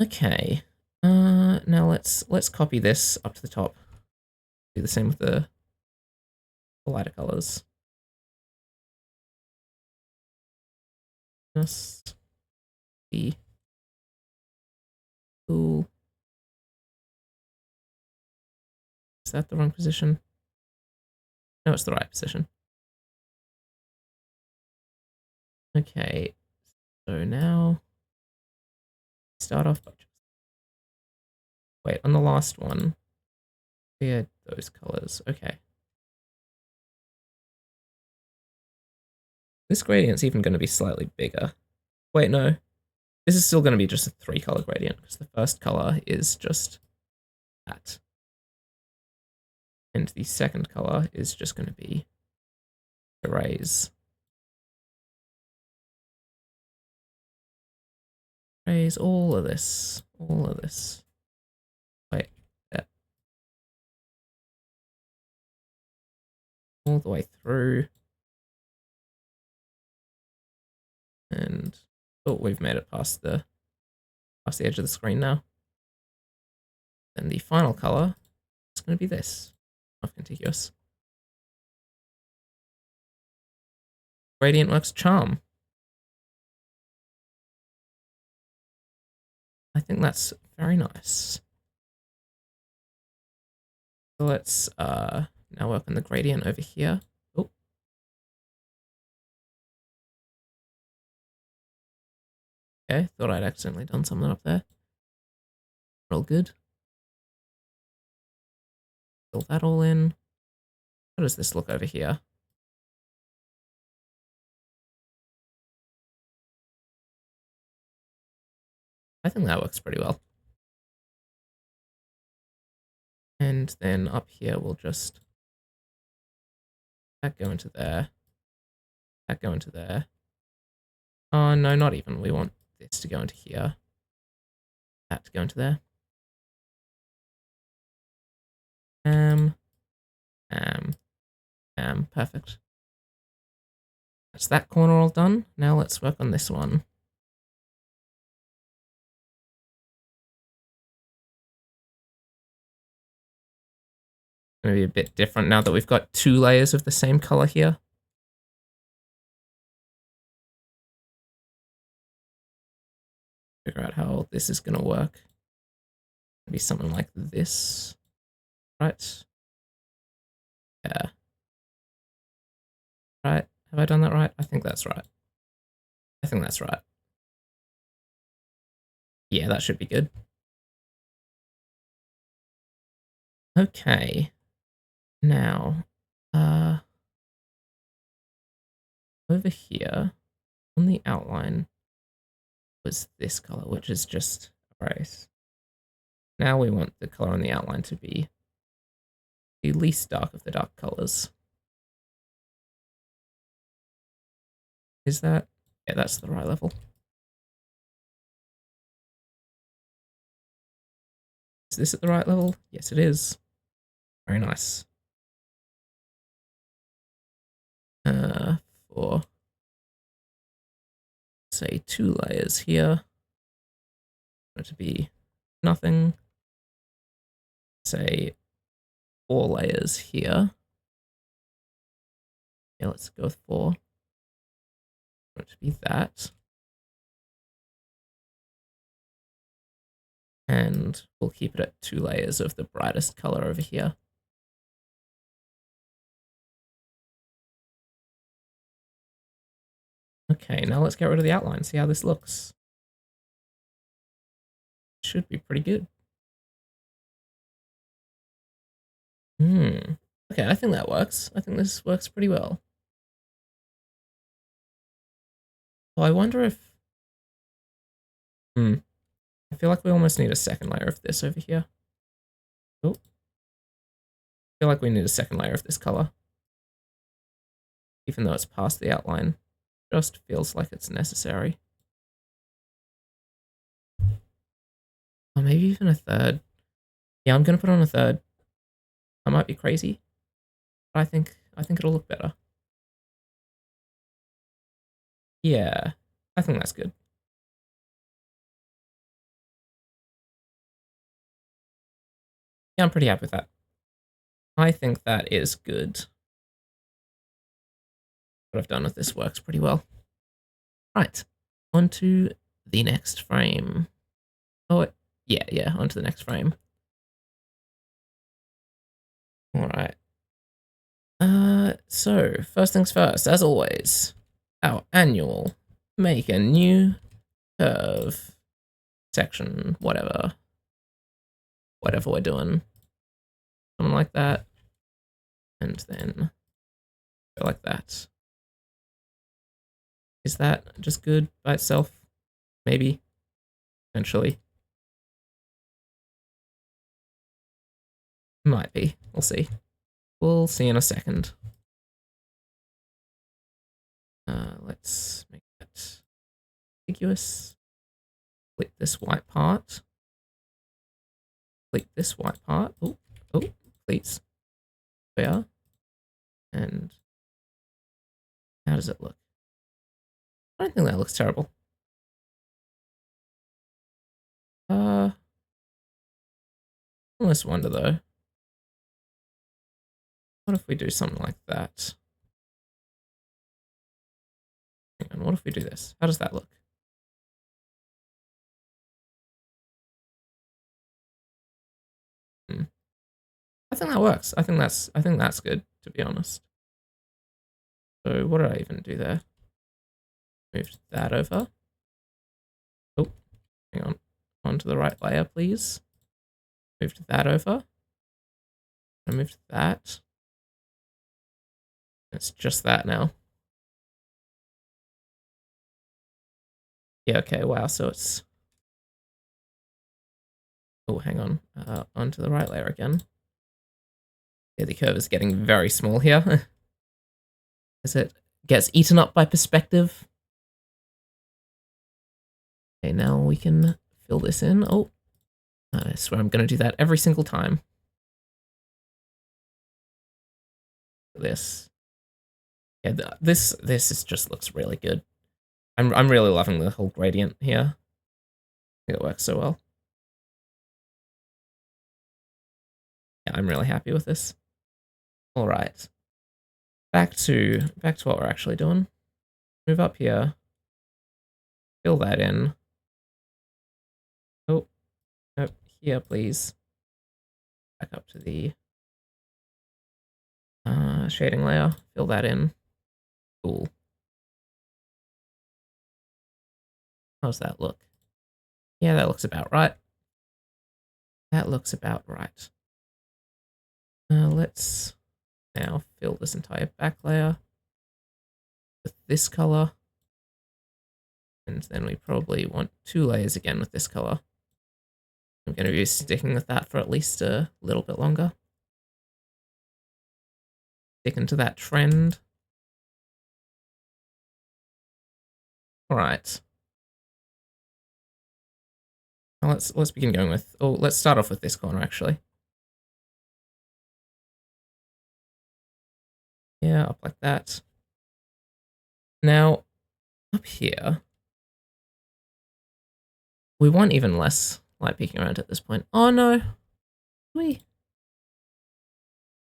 Okay. Now let's copy this up to the top. Do the same with the lighter colors. Just be cool. Is that the wrong position? No, it's the right position. Okay, so now start off by just wait on the last one. Clear those colors. Okay. This gradient's even going to be slightly bigger. Wait, no. This is still going to be just a 3-color gradient because the first color is just that. And the second color is just going to be erase. Erase all of this. All of this. Wait, yeah. All the way through. And oh, we've made it past the edge of the screen now. And the final color is going to be this, off contiguous. Gradient works charm. I think that's very nice. So let's now work on the gradient over here. Oh. Okay, thought I'd accidentally done something up there. All good. Fill that all in. How does this look over here? I think that works pretty well. And then up here, we'll just that go into there. That go into there. Oh, no, not even. We want this to go into here. That to go into there. Perfect. That's that corner all done. Now let's work on this one. Going to be a bit different now that we've got 2 layers of the same color here. Figure out how this is going to work. Maybe something like this, right? Yeah. Right. Have I done that right? I think that's right. I think that's right. Yeah, that should be good. Okay. Now, over here on the outline was this color, which is just erase. Now we want the color on the outline to be the least dark of the dark colors. Is that? Yeah, that's the right level. Is this at the right level? Yes, it is. Very nice. For, say, 2 layers here, for it to be nothing. Say 4 layers here. Yeah, let's go with 4. Want it to be that. And we'll keep it at 2 layers of the brightest color over here. Okay, now let's get rid of the outline, see how this looks. Should be pretty good. Okay, I think that works. I think this works pretty well. Well, I wonder if... I feel like we almost need a second layer of this over here. Oh. I feel like we need a second layer of this color. Even though it's past the outline. Just feels like it's necessary. Or maybe even a third. Yeah, I'm gonna put on a third. I might be crazy, but I think it'll look better. Yeah, I think that's good. Yeah, I'm pretty happy with that. I think that is good. What I've done with this works pretty well. Right, on to the next frame. Oh, yeah, on to the next frame. All right. So first things first, as always, our annual make a new curve section, whatever we're doing, something like that, and then go like that. Is that just good by itself? Maybe, eventually. Might be. We'll see. We'll see in a second. Let's make that ambiguous. Click this white part. Click this white part. Oh, please. There. And how does it look? I don't think that looks terrible. I almost wonder though. What if we do something like that? Hang on, what if we do this? How does that look? I think that works. I think that's good, to be honest. So what did I even do there? Moved that over. Oh, hang on. Onto the right layer, please. Moved that over. I moved that. It's just that now. Yeah, okay, wow, so it's... Oh, hang on. Onto the right layer again. Yeah, the curve is getting very small here. As it gets eaten up by perspective. Okay, now we can fill this in. Oh, I swear I'm going to do that every single time. This. Yeah, this just looks really good. I'm really loving the whole gradient here. I think it works so well. Yeah, I'm really happy with this. All right. Back to what we're actually doing. Move up here. Fill that in. Oh, nope. Here, please. Back up to the shading layer. Fill that in. Cool. How's that look? Yeah, that looks about right. That looks about right. Let's now fill this entire back layer with this color. And then we probably want 2 layers again with this color. I'm going to be sticking with that for at least a little bit longer. Sticking to that trend. All right. Now let's begin going with... Oh, let's start off with this corner, actually. Yeah, up like that. Now, up here, we want even less light peeking around at this point. Oh, no.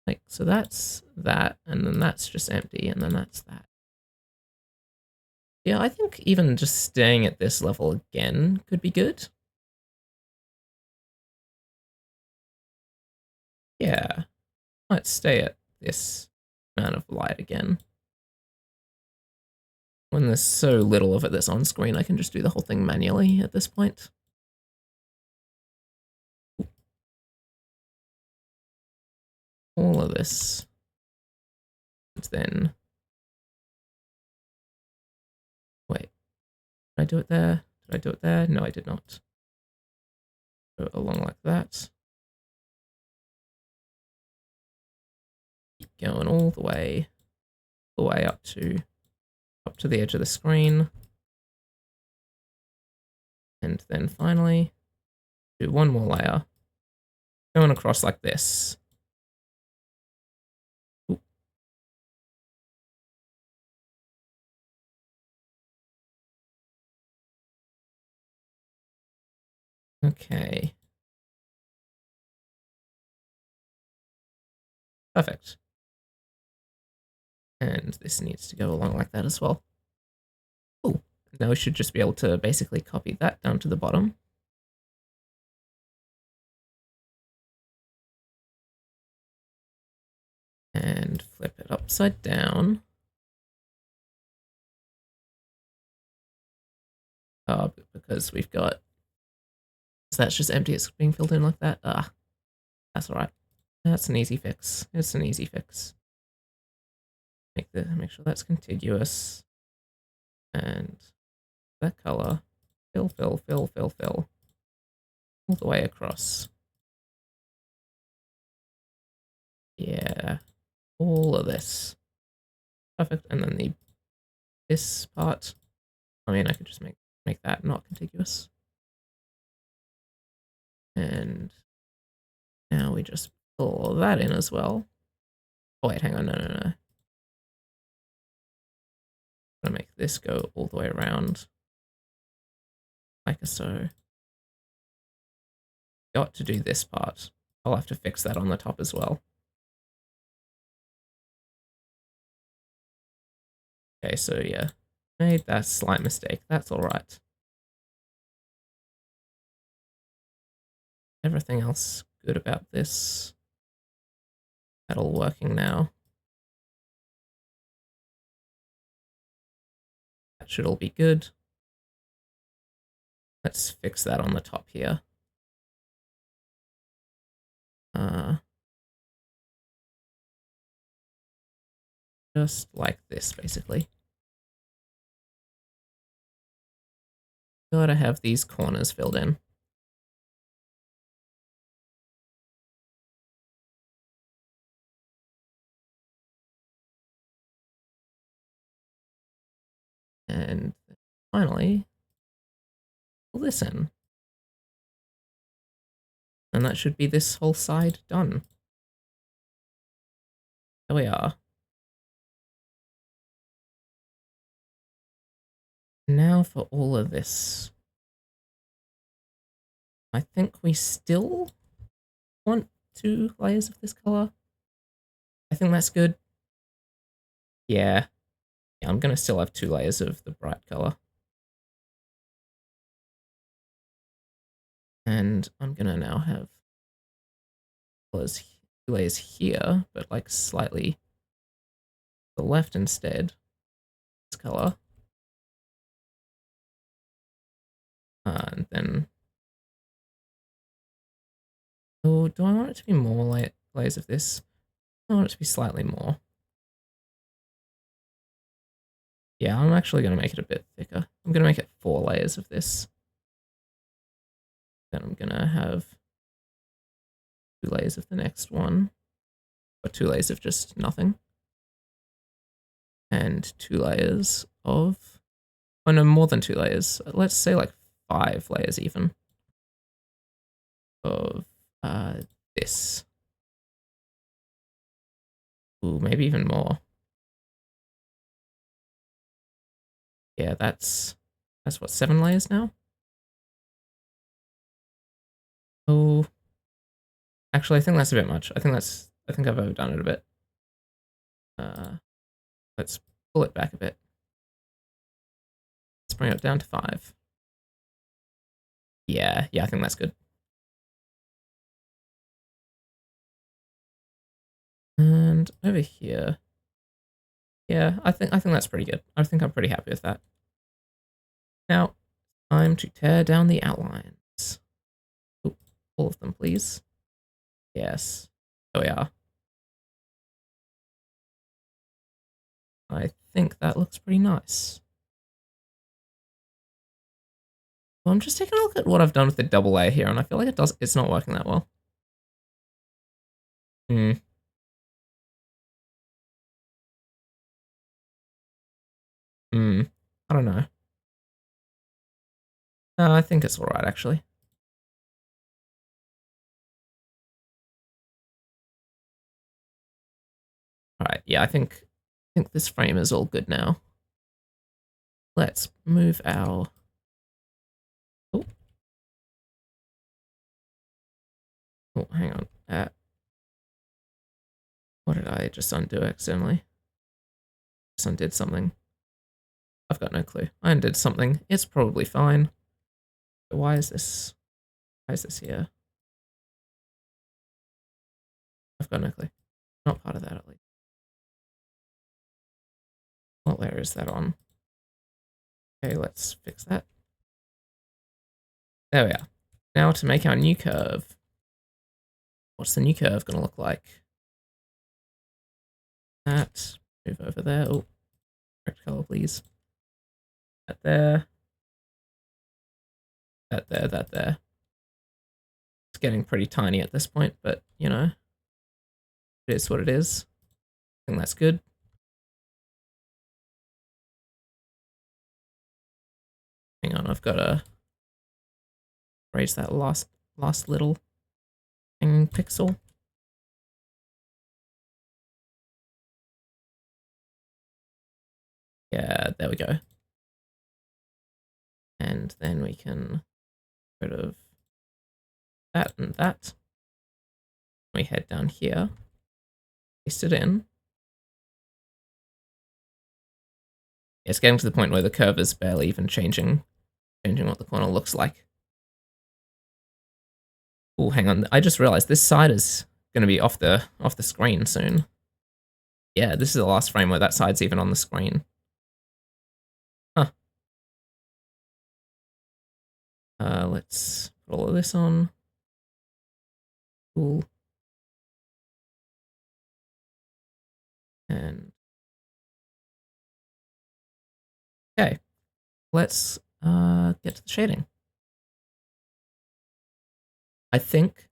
Like, so that's that, and then that's just empty, and then that's that. Yeah, I think even just staying at this level again could be good. Yeah, let's stay at this amount of light again. When there's so little of it that's on screen, I can just do the whole thing manually at this point. All of this. And then... Wait, did I do it there? Did I do it there? No, I did not. Go along like that. Keep going all the way up to the edge of the screen. And then finally, do one more layer. Going across like this. Ooh. Okay. Perfect. And this needs to go along like that as well. Cool. Now we should just be able to basically copy that down to the bottom. And flip it upside down. Because we've got... So that's just empty, it's being filled in like that. That's alright. That's an easy fix. It's an easy fix. Make sure that's contiguous. And that color. Fill. All the way across. Yeah. All of this. Perfect. And then this part. I mean, I could just make that not contiguous. And now we just pull that in as well. Oh wait, hang on, no. I'm gonna make this go all the way around. Like so. Got to do this part. I'll have to fix that on the top as well. Okay, so yeah. Made that slight mistake. That's alright. Everything else good about this. That all working now. That should all be good. Let's fix that on the top here. Just like this, basically. Gotta have these corners filled in. And finally, fill this in. And that should be this whole side done. There we are. Now for all of this. I think we still want 2 layers of this color. I think that's good. Yeah. Yeah, I'm gonna still have 2 layers of the bright color. And I'm gonna now have colors, 2 layers here, but like slightly to the left instead. This color. And then... Oh, do I want it to be more layers of this? I want it to be slightly more. Yeah, I'm actually going to make it a bit thicker. I'm going to make it 4 layers of this. Then I'm going to have 2 layers of the next one. Or 2 layers of just nothing. And 2 layers of... Oh no, more than 2 layers. Let's say like 5 layers even. Of this. Ooh, maybe even more. Yeah, that's what, 7 layers now? Oh, actually, I think that's a bit much. I think I think I've overdone it a bit. Let's pull it back a bit. Let's bring it down to 5. Yeah, I think that's good. And over here, yeah, I think that's pretty good. I think I'm pretty happy with that. Now, time to tear down the outlines. Ooh, all of them, please. Yes, there we are. I think that looks pretty nice. Well, I'm just taking a look at what I've done with the double layer here, and I feel like it's not working that well. Hmm. I don't know. I think it's alright, actually. Alright, yeah, I think this frame is all good now. Let's move our... Oh, hang on. What did I just undo accidentally? Just undid something. I've got no clue. I undid something. It's probably fine. But why is this here? I've got no clue. Not part of that, at least. What layer is that on? Okay, let's fix that. There we are. Now to make our new curve. What's the new curve going to look like? That. Move over there. Oh, correct color, please. That there. That there, that there. It's getting pretty tiny at this point, but, you know, it is what it is. I think that's good. Hang on, I've got to raise that last little hanging pixel. Yeah, there we go. And then we can get rid of that and that. We head down here, paste it in. It's getting to the point where the curve is barely even changing what the corner looks like. Oh, hang on. I just realized this side is going to be off the screen soon. Yeah, this is the last frame where that side's even on the screen. Huh. Let's put all of this on. Cool. And okay, let's get to the shading. I think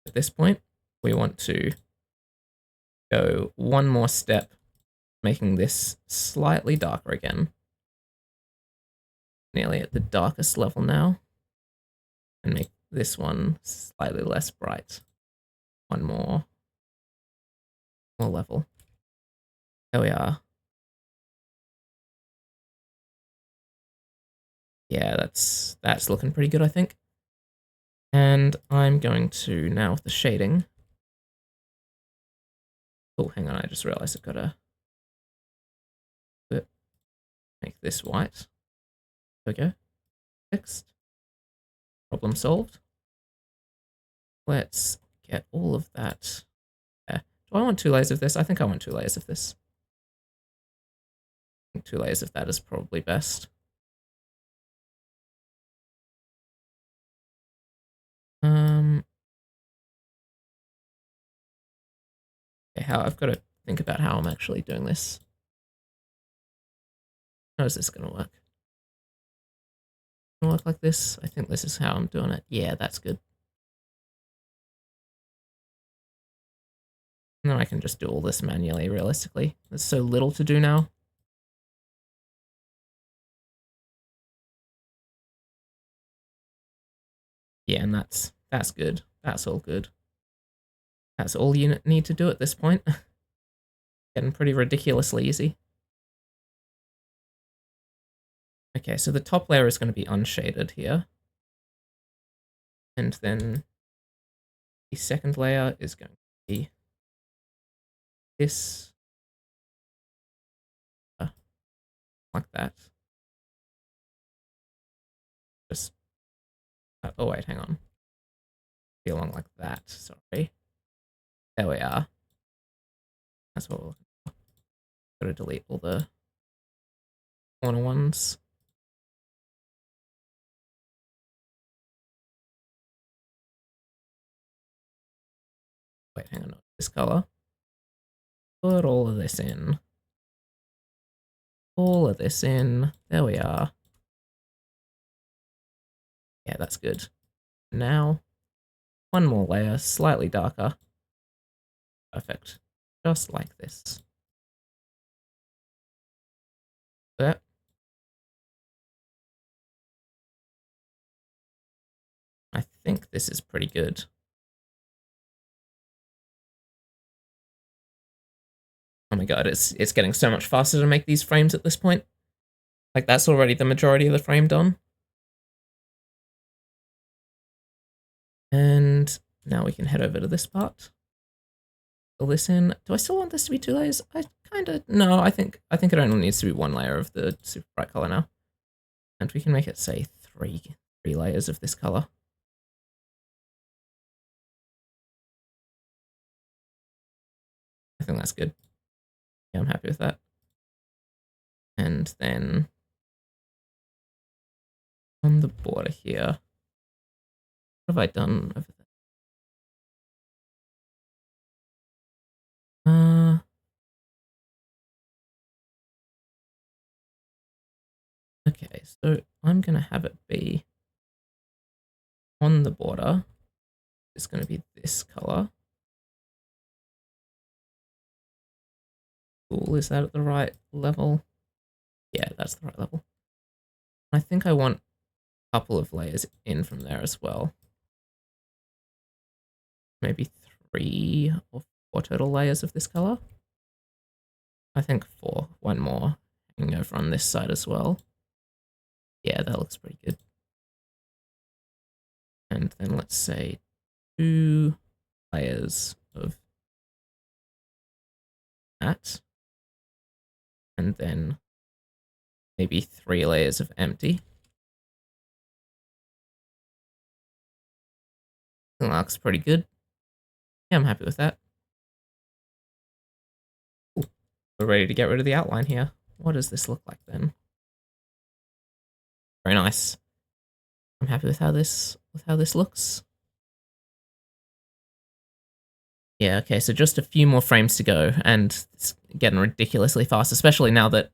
at this point we want to go one more step, making this slightly darker again. Nearly at the darkest level now. And make this one slightly less bright. One more level. There we are. Yeah, that's looking pretty good, I think. And I'm going to, now with the shading. Oh, hang on, I just realized I've got to make this white. There we go. Fixed. Problem solved. Let's get all of that there. Do I want 2 layers of this? I think I want 2 layers of this. I think 2 layers of that is probably best. Okay, I've got to think about how I'm actually doing this. How is this going to work? Gonna work like this? I think this is how I'm doing it. Yeah, that's good. And then I can just do all this manually, realistically. There's so little to do now. Yeah, and that's good. That's all good. That's all you need to do at this point. Getting pretty ridiculously easy. Okay, so the top layer is going to be unshaded here. And then the second layer is going to be this like that. Just oh wait, hang on. Be along like that. Sorry. There we are. That's what we're looking for. Gotta delete all the corner ones. Wait, hang on. This color. Put all of this in. All of this in. There we are. Yeah, that's good. Now, one more layer, slightly darker. Perfect. Just like this. That. I think this is pretty good. Oh my god, it's getting so much faster to make these frames at this point. Like, that's already the majority of the frame done. And now we can head over to this part. Fill this in. Do I still want this to be 2 layers? I kind of... No, I think it only needs to be 1 layer of the super bright color now. And we can make it, say, three layers of this color. I think that's good. Yeah, I'm happy with that. And then on the border here, what have I done over there? Okay, so I'm going to have it be on the border. It's going to be this color. Cool, is that at the right level? Yeah, that's the right level. I think I want a couple of layers in from there as well. Maybe 3 or 4 total layers of this color. I think 4, 1 more hanging over on this side as well. Yeah, that looks pretty good. And then let's say 2 layers of that. And then maybe 3 layers of empty. That looks pretty good. Yeah, I'm happy with that. Ooh, we're ready to get rid of the outline here. What does this look like then? Very nice. I'm happy with how this looks. Yeah, okay, so just a few more frames to go, and it's getting ridiculously fast, especially now that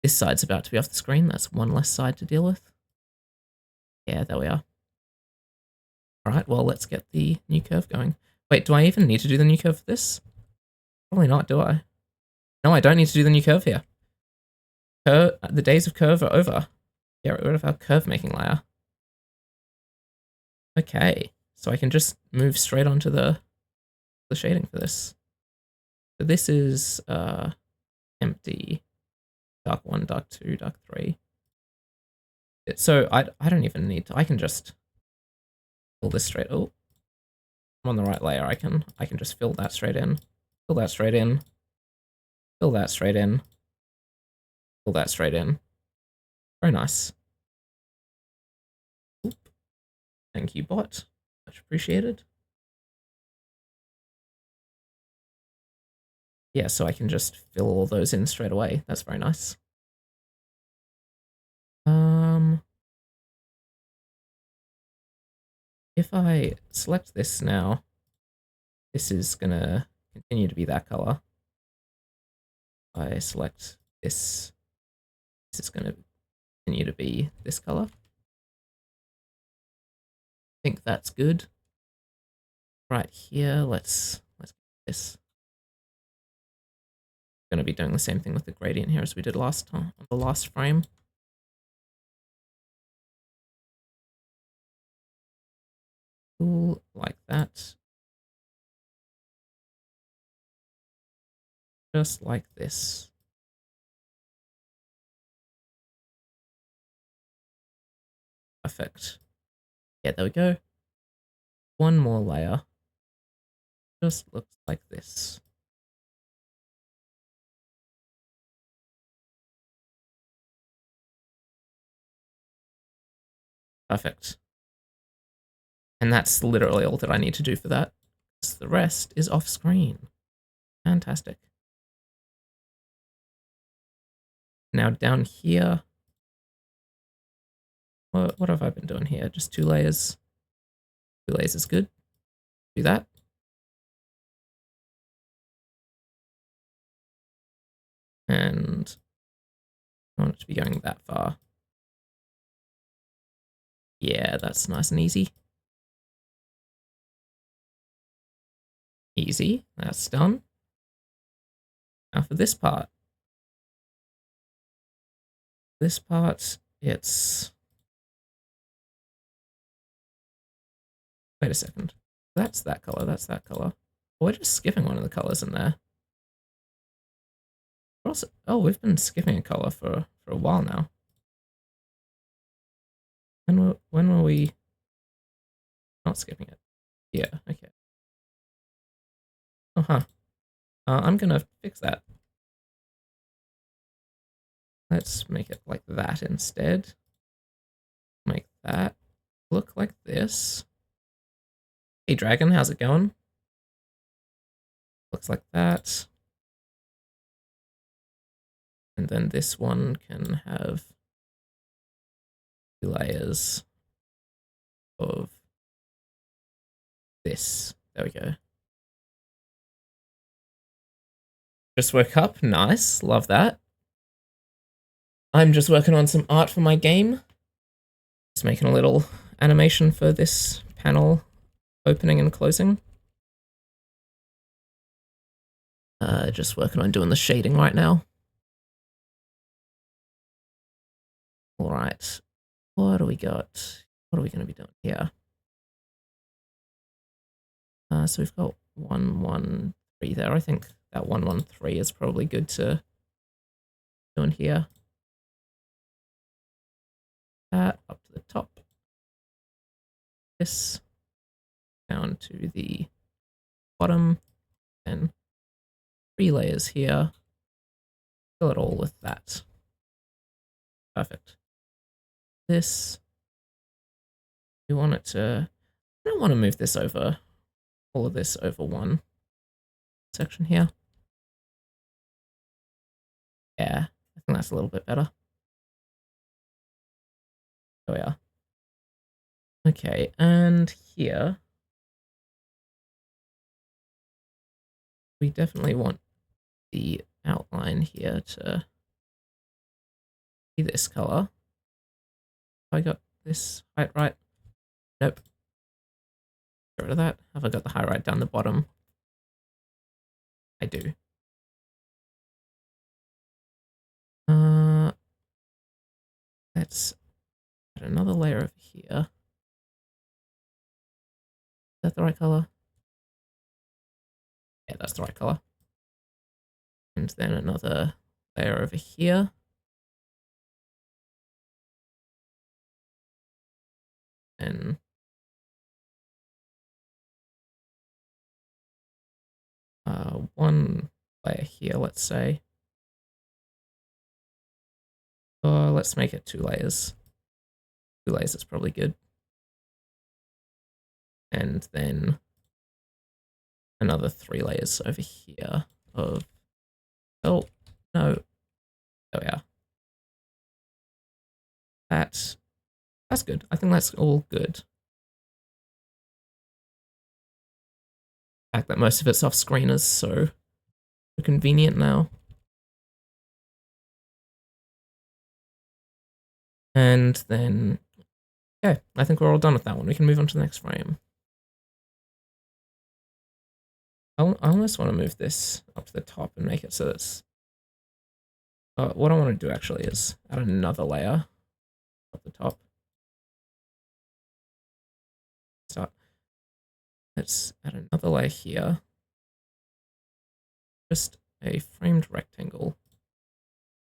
this side's about to be off the screen. That's 1 less side to deal with. Yeah, there we are. Alright, well, let's get the new curve going. Wait, do I even need to do the new curve for this? Probably not, do I? No, I don't need to do the new curve here. The days of curve are over. Get rid of our curve making layer. Okay, so I can just move straight onto the shading for this. So this is empty, dark 1, dark 2, dark 3. So I don't even need to, I can just fill this straight. Oh, I'm on the right layer. I can just fill that straight in. Fill that straight in. Fill that straight in. Fill that straight in. Very nice. Oop. Thank you, bot. Much appreciated. Yeah, so I can just fill all those in straight away. That's very nice. If I select this now, this is gonna continue to be that color. I select this, this is gonna continue to be this color. I think that's good. Right here, let's get this. Going to be doing the same thing with the gradient here as we did last time on the last frame. Cool, like that. Just like this. Perfect. Yeah, there we go. 1 more layer. Just looks like this. Perfect. And that's literally all that I need to do for that. The rest is off screen. Fantastic. Now down here, what have I been doing here? Just 2 layers. 2 layers is good. Do that. And I want it to be going that far. Yeah, that's nice and easy. Easy, that's done. Now for this part. This part, it's... Wait a second. That's that color, that's that color. We're just skipping one of the colors in there. Also, oh, we've been skipping a color for a while now. When were we not skipping it? Yeah, okay. Uh-huh. I'm gonna fix that. Let's make it like that instead. Make that look like this. Hey, Dragon, how's it going? Looks like that. And then this one can have 2 layers of this. There we go. Just woke up. Nice. Love that. I'm just working on some art for my game. Just making a little animation for this panel opening and closing. Just working on doing the shading right now. All right. What do we got? What are we going to be doing here? So we've got 1, 1, 3 there. I think that 1, 1, 3 is probably good to do in here. That up to the top. This down to the bottom, and 3 layers here. Fill it all with that. Perfect. This, we want it to, I don't want to move this over, all of this over one section here. Yeah, I think that's a little bit better. There we are. Okay, and here, we definitely want the outline here to be this color. Have I got this height right? Nope. Get rid of that. Have I got the height right down the bottom? I do. Let's add another layer over here. Is that the right color? Yeah, that's the right color. And then another layer over here. And one layer here, let's say. Let's make it 2 layers. 2 layers is probably good. And then another 3 layers over here of, oh, no, there we are. That's good. I think that's all good. The fact that most of it's off screen is so convenient now. And then, okay, I think we're all done with that one. We can move on to the next frame. I almost want to move this up to the top and make it so it's... what I want to do actually is add another layer up the top. Start. Let's add another layer here. Just a framed rectangle.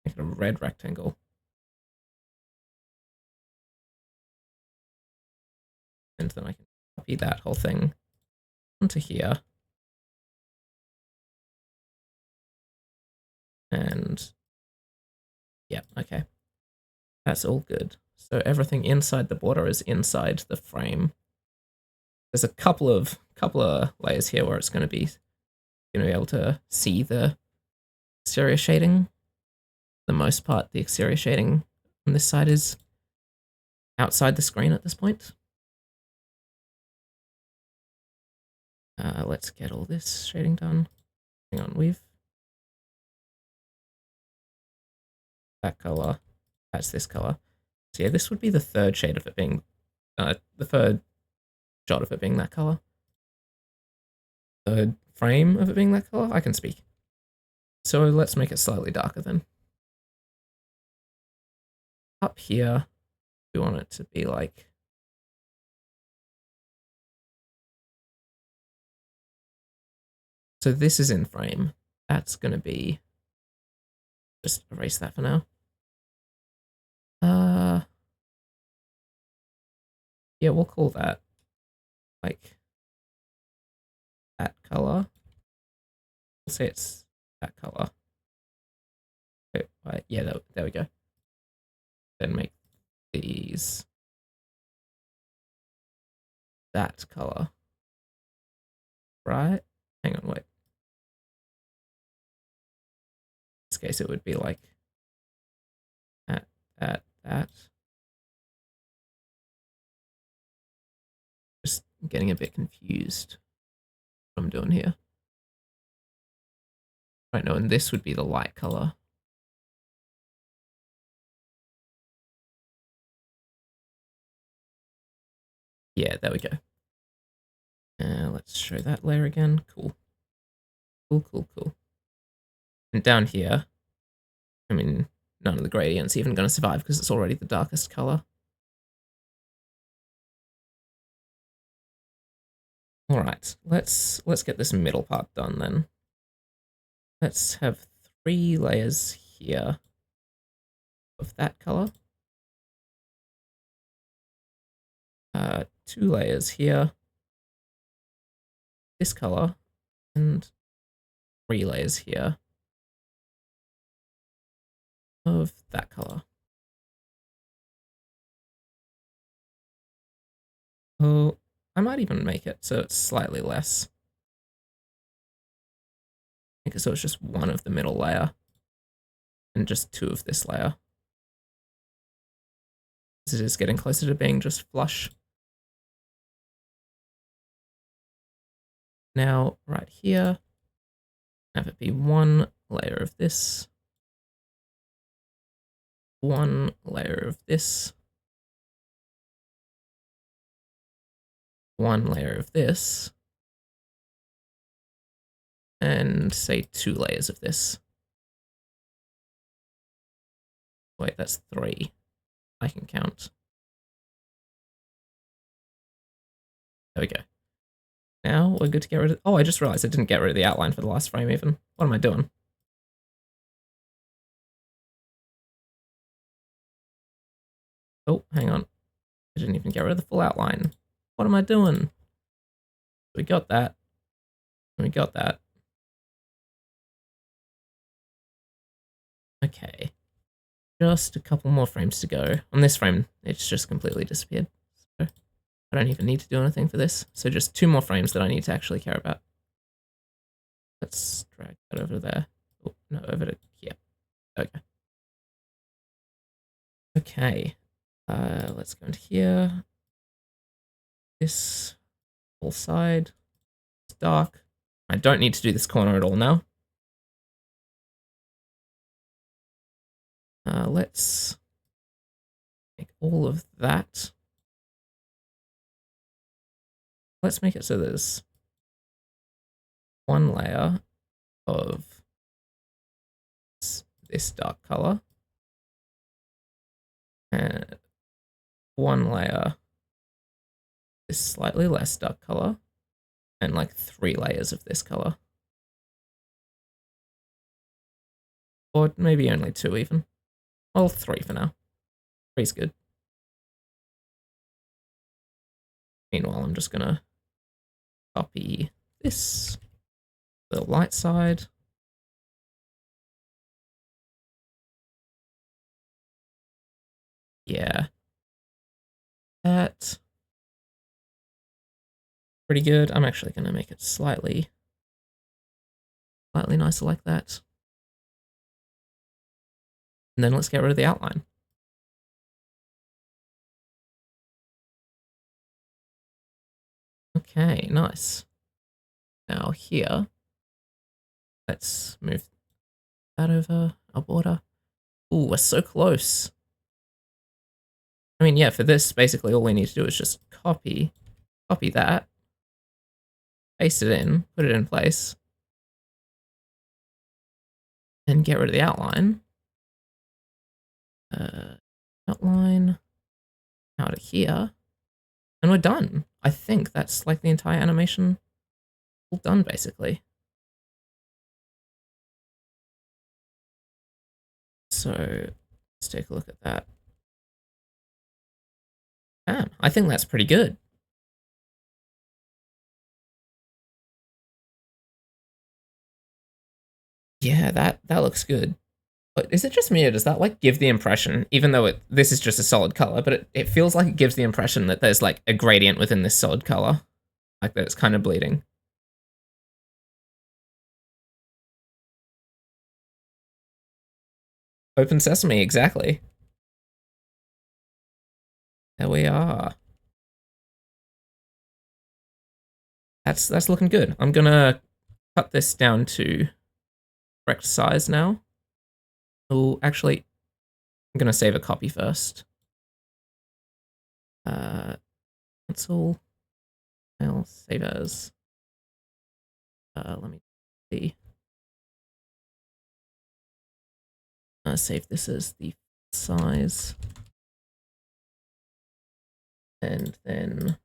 Make it a red rectangle. And then I can copy that whole thing onto here. And yeah, okay. That's all good. So everything inside the border is inside the frame. There's a couple of layers here where it's going to be able to see the exterior shading. For the most part, the exterior shading on this side is outside the screen at this point. Let's get all this shading done. Hang on, we've that color. That's this color. So yeah, this would be the third shade of it being, the third shot of it being that color. Third frame of it being that color. I can speak. So let's make it slightly darker then. Up here, we want it to be like so this is in frame. That's gonna be just erase that for now. Yeah, we'll call that like that color. We'll say it's that color. Yeah, there we go. Then make these that color. Right? Hang on, wait. In this case, it would be like that. Just getting a bit confused what I'm doing here. Right, no, and this would be the light color. Yeah, there we go. Let's show that layer again. Cool. Cool. And down here, I mean, none of the gradients even going to survive because it's already the darkest color. All right, let's get this middle part done then. Let's have 3 layers here of that color. 2 layers here, this color, and 3 layers here of that color. Oh, I might even make it so it's slightly less. Make it so it's just 1 of the middle layer and just 2 of this layer. It is getting closer to being just flush. Now, right here, have it be 1 layer of this, 1 layer of this, 1 layer of this, and say 2 layers of this. Wait, that's 3. I can count. There we go. Now we're good to get rid of... Oh, I just realized I didn't get rid of the outline for the last frame even. What am I doing? Oh, hang on. I didn't even get rid of the full outline. What am I doing? We got that. We got that. Okay. Just a couple more frames to go. On this frame, it's just completely disappeared. So I don't even need to do anything for this. So just 2 more frames that I need to actually care about. Let's drag that over there. Oh, no, over to here. Okay. Okay. Let's go into here. This whole side. It's dark. I don't need to do this corner at all now. Let's make all of that. Let's make it so there's 1 layer of this dark color and 1 layer this slightly less dark color and like 3 layers of this color. Or maybe only 2 even. Well, 3 for now. 3's good. Meanwhile, I'm just gonna copy this, the light side. Yeah, pretty good. I'm actually going to make it slightly nicer like that. And then let's get rid of the outline. Okay, nice. Now here, let's move that over our border. Ooh, we're so close. I mean, yeah, for this, basically all we need to do is just copy that, paste it in, put it in place, and get rid of the outline. Outline out of here, and we're done. I think that's like the entire animation all done, basically. So let's take a look at that. Damn, I think that's pretty good. Yeah, that looks good. But is it just me, or does that like give the impression, even though this is just a solid color, but it feels like it gives the impression that there's like a gradient within this solid color, like that it's kind of bleeding. Open sesame, exactly. There we are. That's looking good. I'm gonna cut this down to correct size now. Oh, actually, I'm gonna save a copy first. Cancel. I'll save as. Let me see. Save this as the size, and then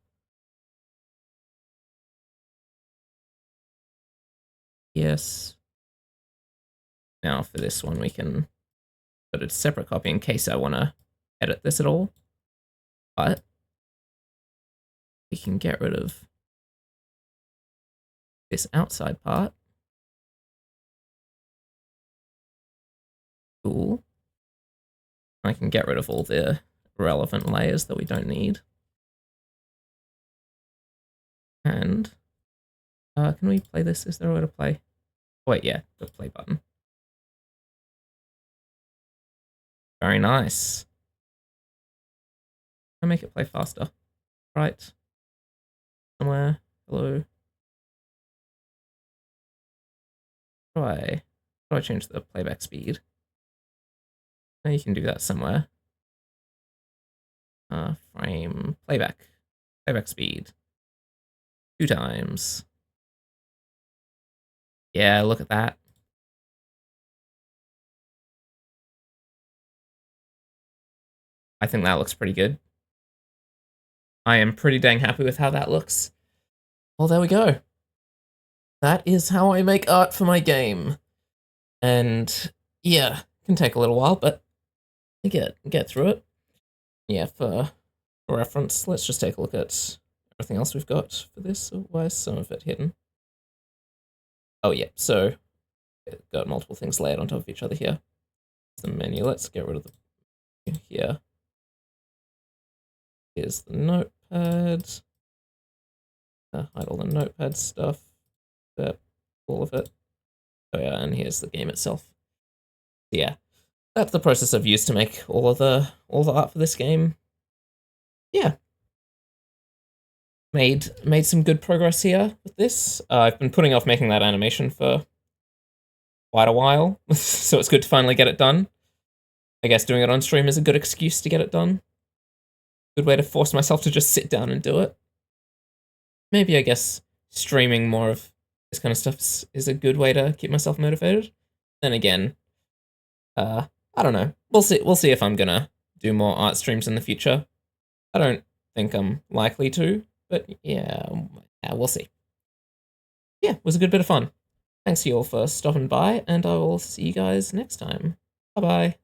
yes. Now for this one, we can put a separate copy in case I want to edit this at all. But we can get rid of this outside part. Cool. I can get rid of all the relevant layers that we don't need. And can we play this? Is there a way to play? Wait, yeah, the play button. Very nice. I'll make it play faster. Right. Somewhere. Hello. How do I change the playback speed? Now you can do that somewhere. Frame playback. Playback speed. 2 times. Yeah, look at that. I think that looks pretty good. I am pretty dang happy with how that looks. Well, there we go. That is how I make art for my game. And yeah, it can take a little while, but I get through it. Yeah, for reference, let's just take a look at everything else we've got for this. Why is some of it hidden? Oh yeah, so got multiple things layered on top of each other here. The menu, let's get rid of the here. Here's the notepad. Hide all the notepad stuff. All of it. Oh yeah, and here's the game itself. Yeah, that's the process I've used to make all the art for this game. Yeah, made some good progress here with this. I've been putting off making that animation for quite a while, so it's good to finally get it done. I guess doing it on stream is a good excuse to get it done. Good way to force myself to just sit down and do it. Maybe I guess streaming more of this kind of stuff is a good way to keep myself motivated. Then again, I don't know. We'll see if I'm gonna do more art streams in the future. I don't think I'm likely to, but yeah, we'll see. Yeah, it was a good bit of fun. Thanks to you all for stopping by, and I will see you guys next time. Bye-bye.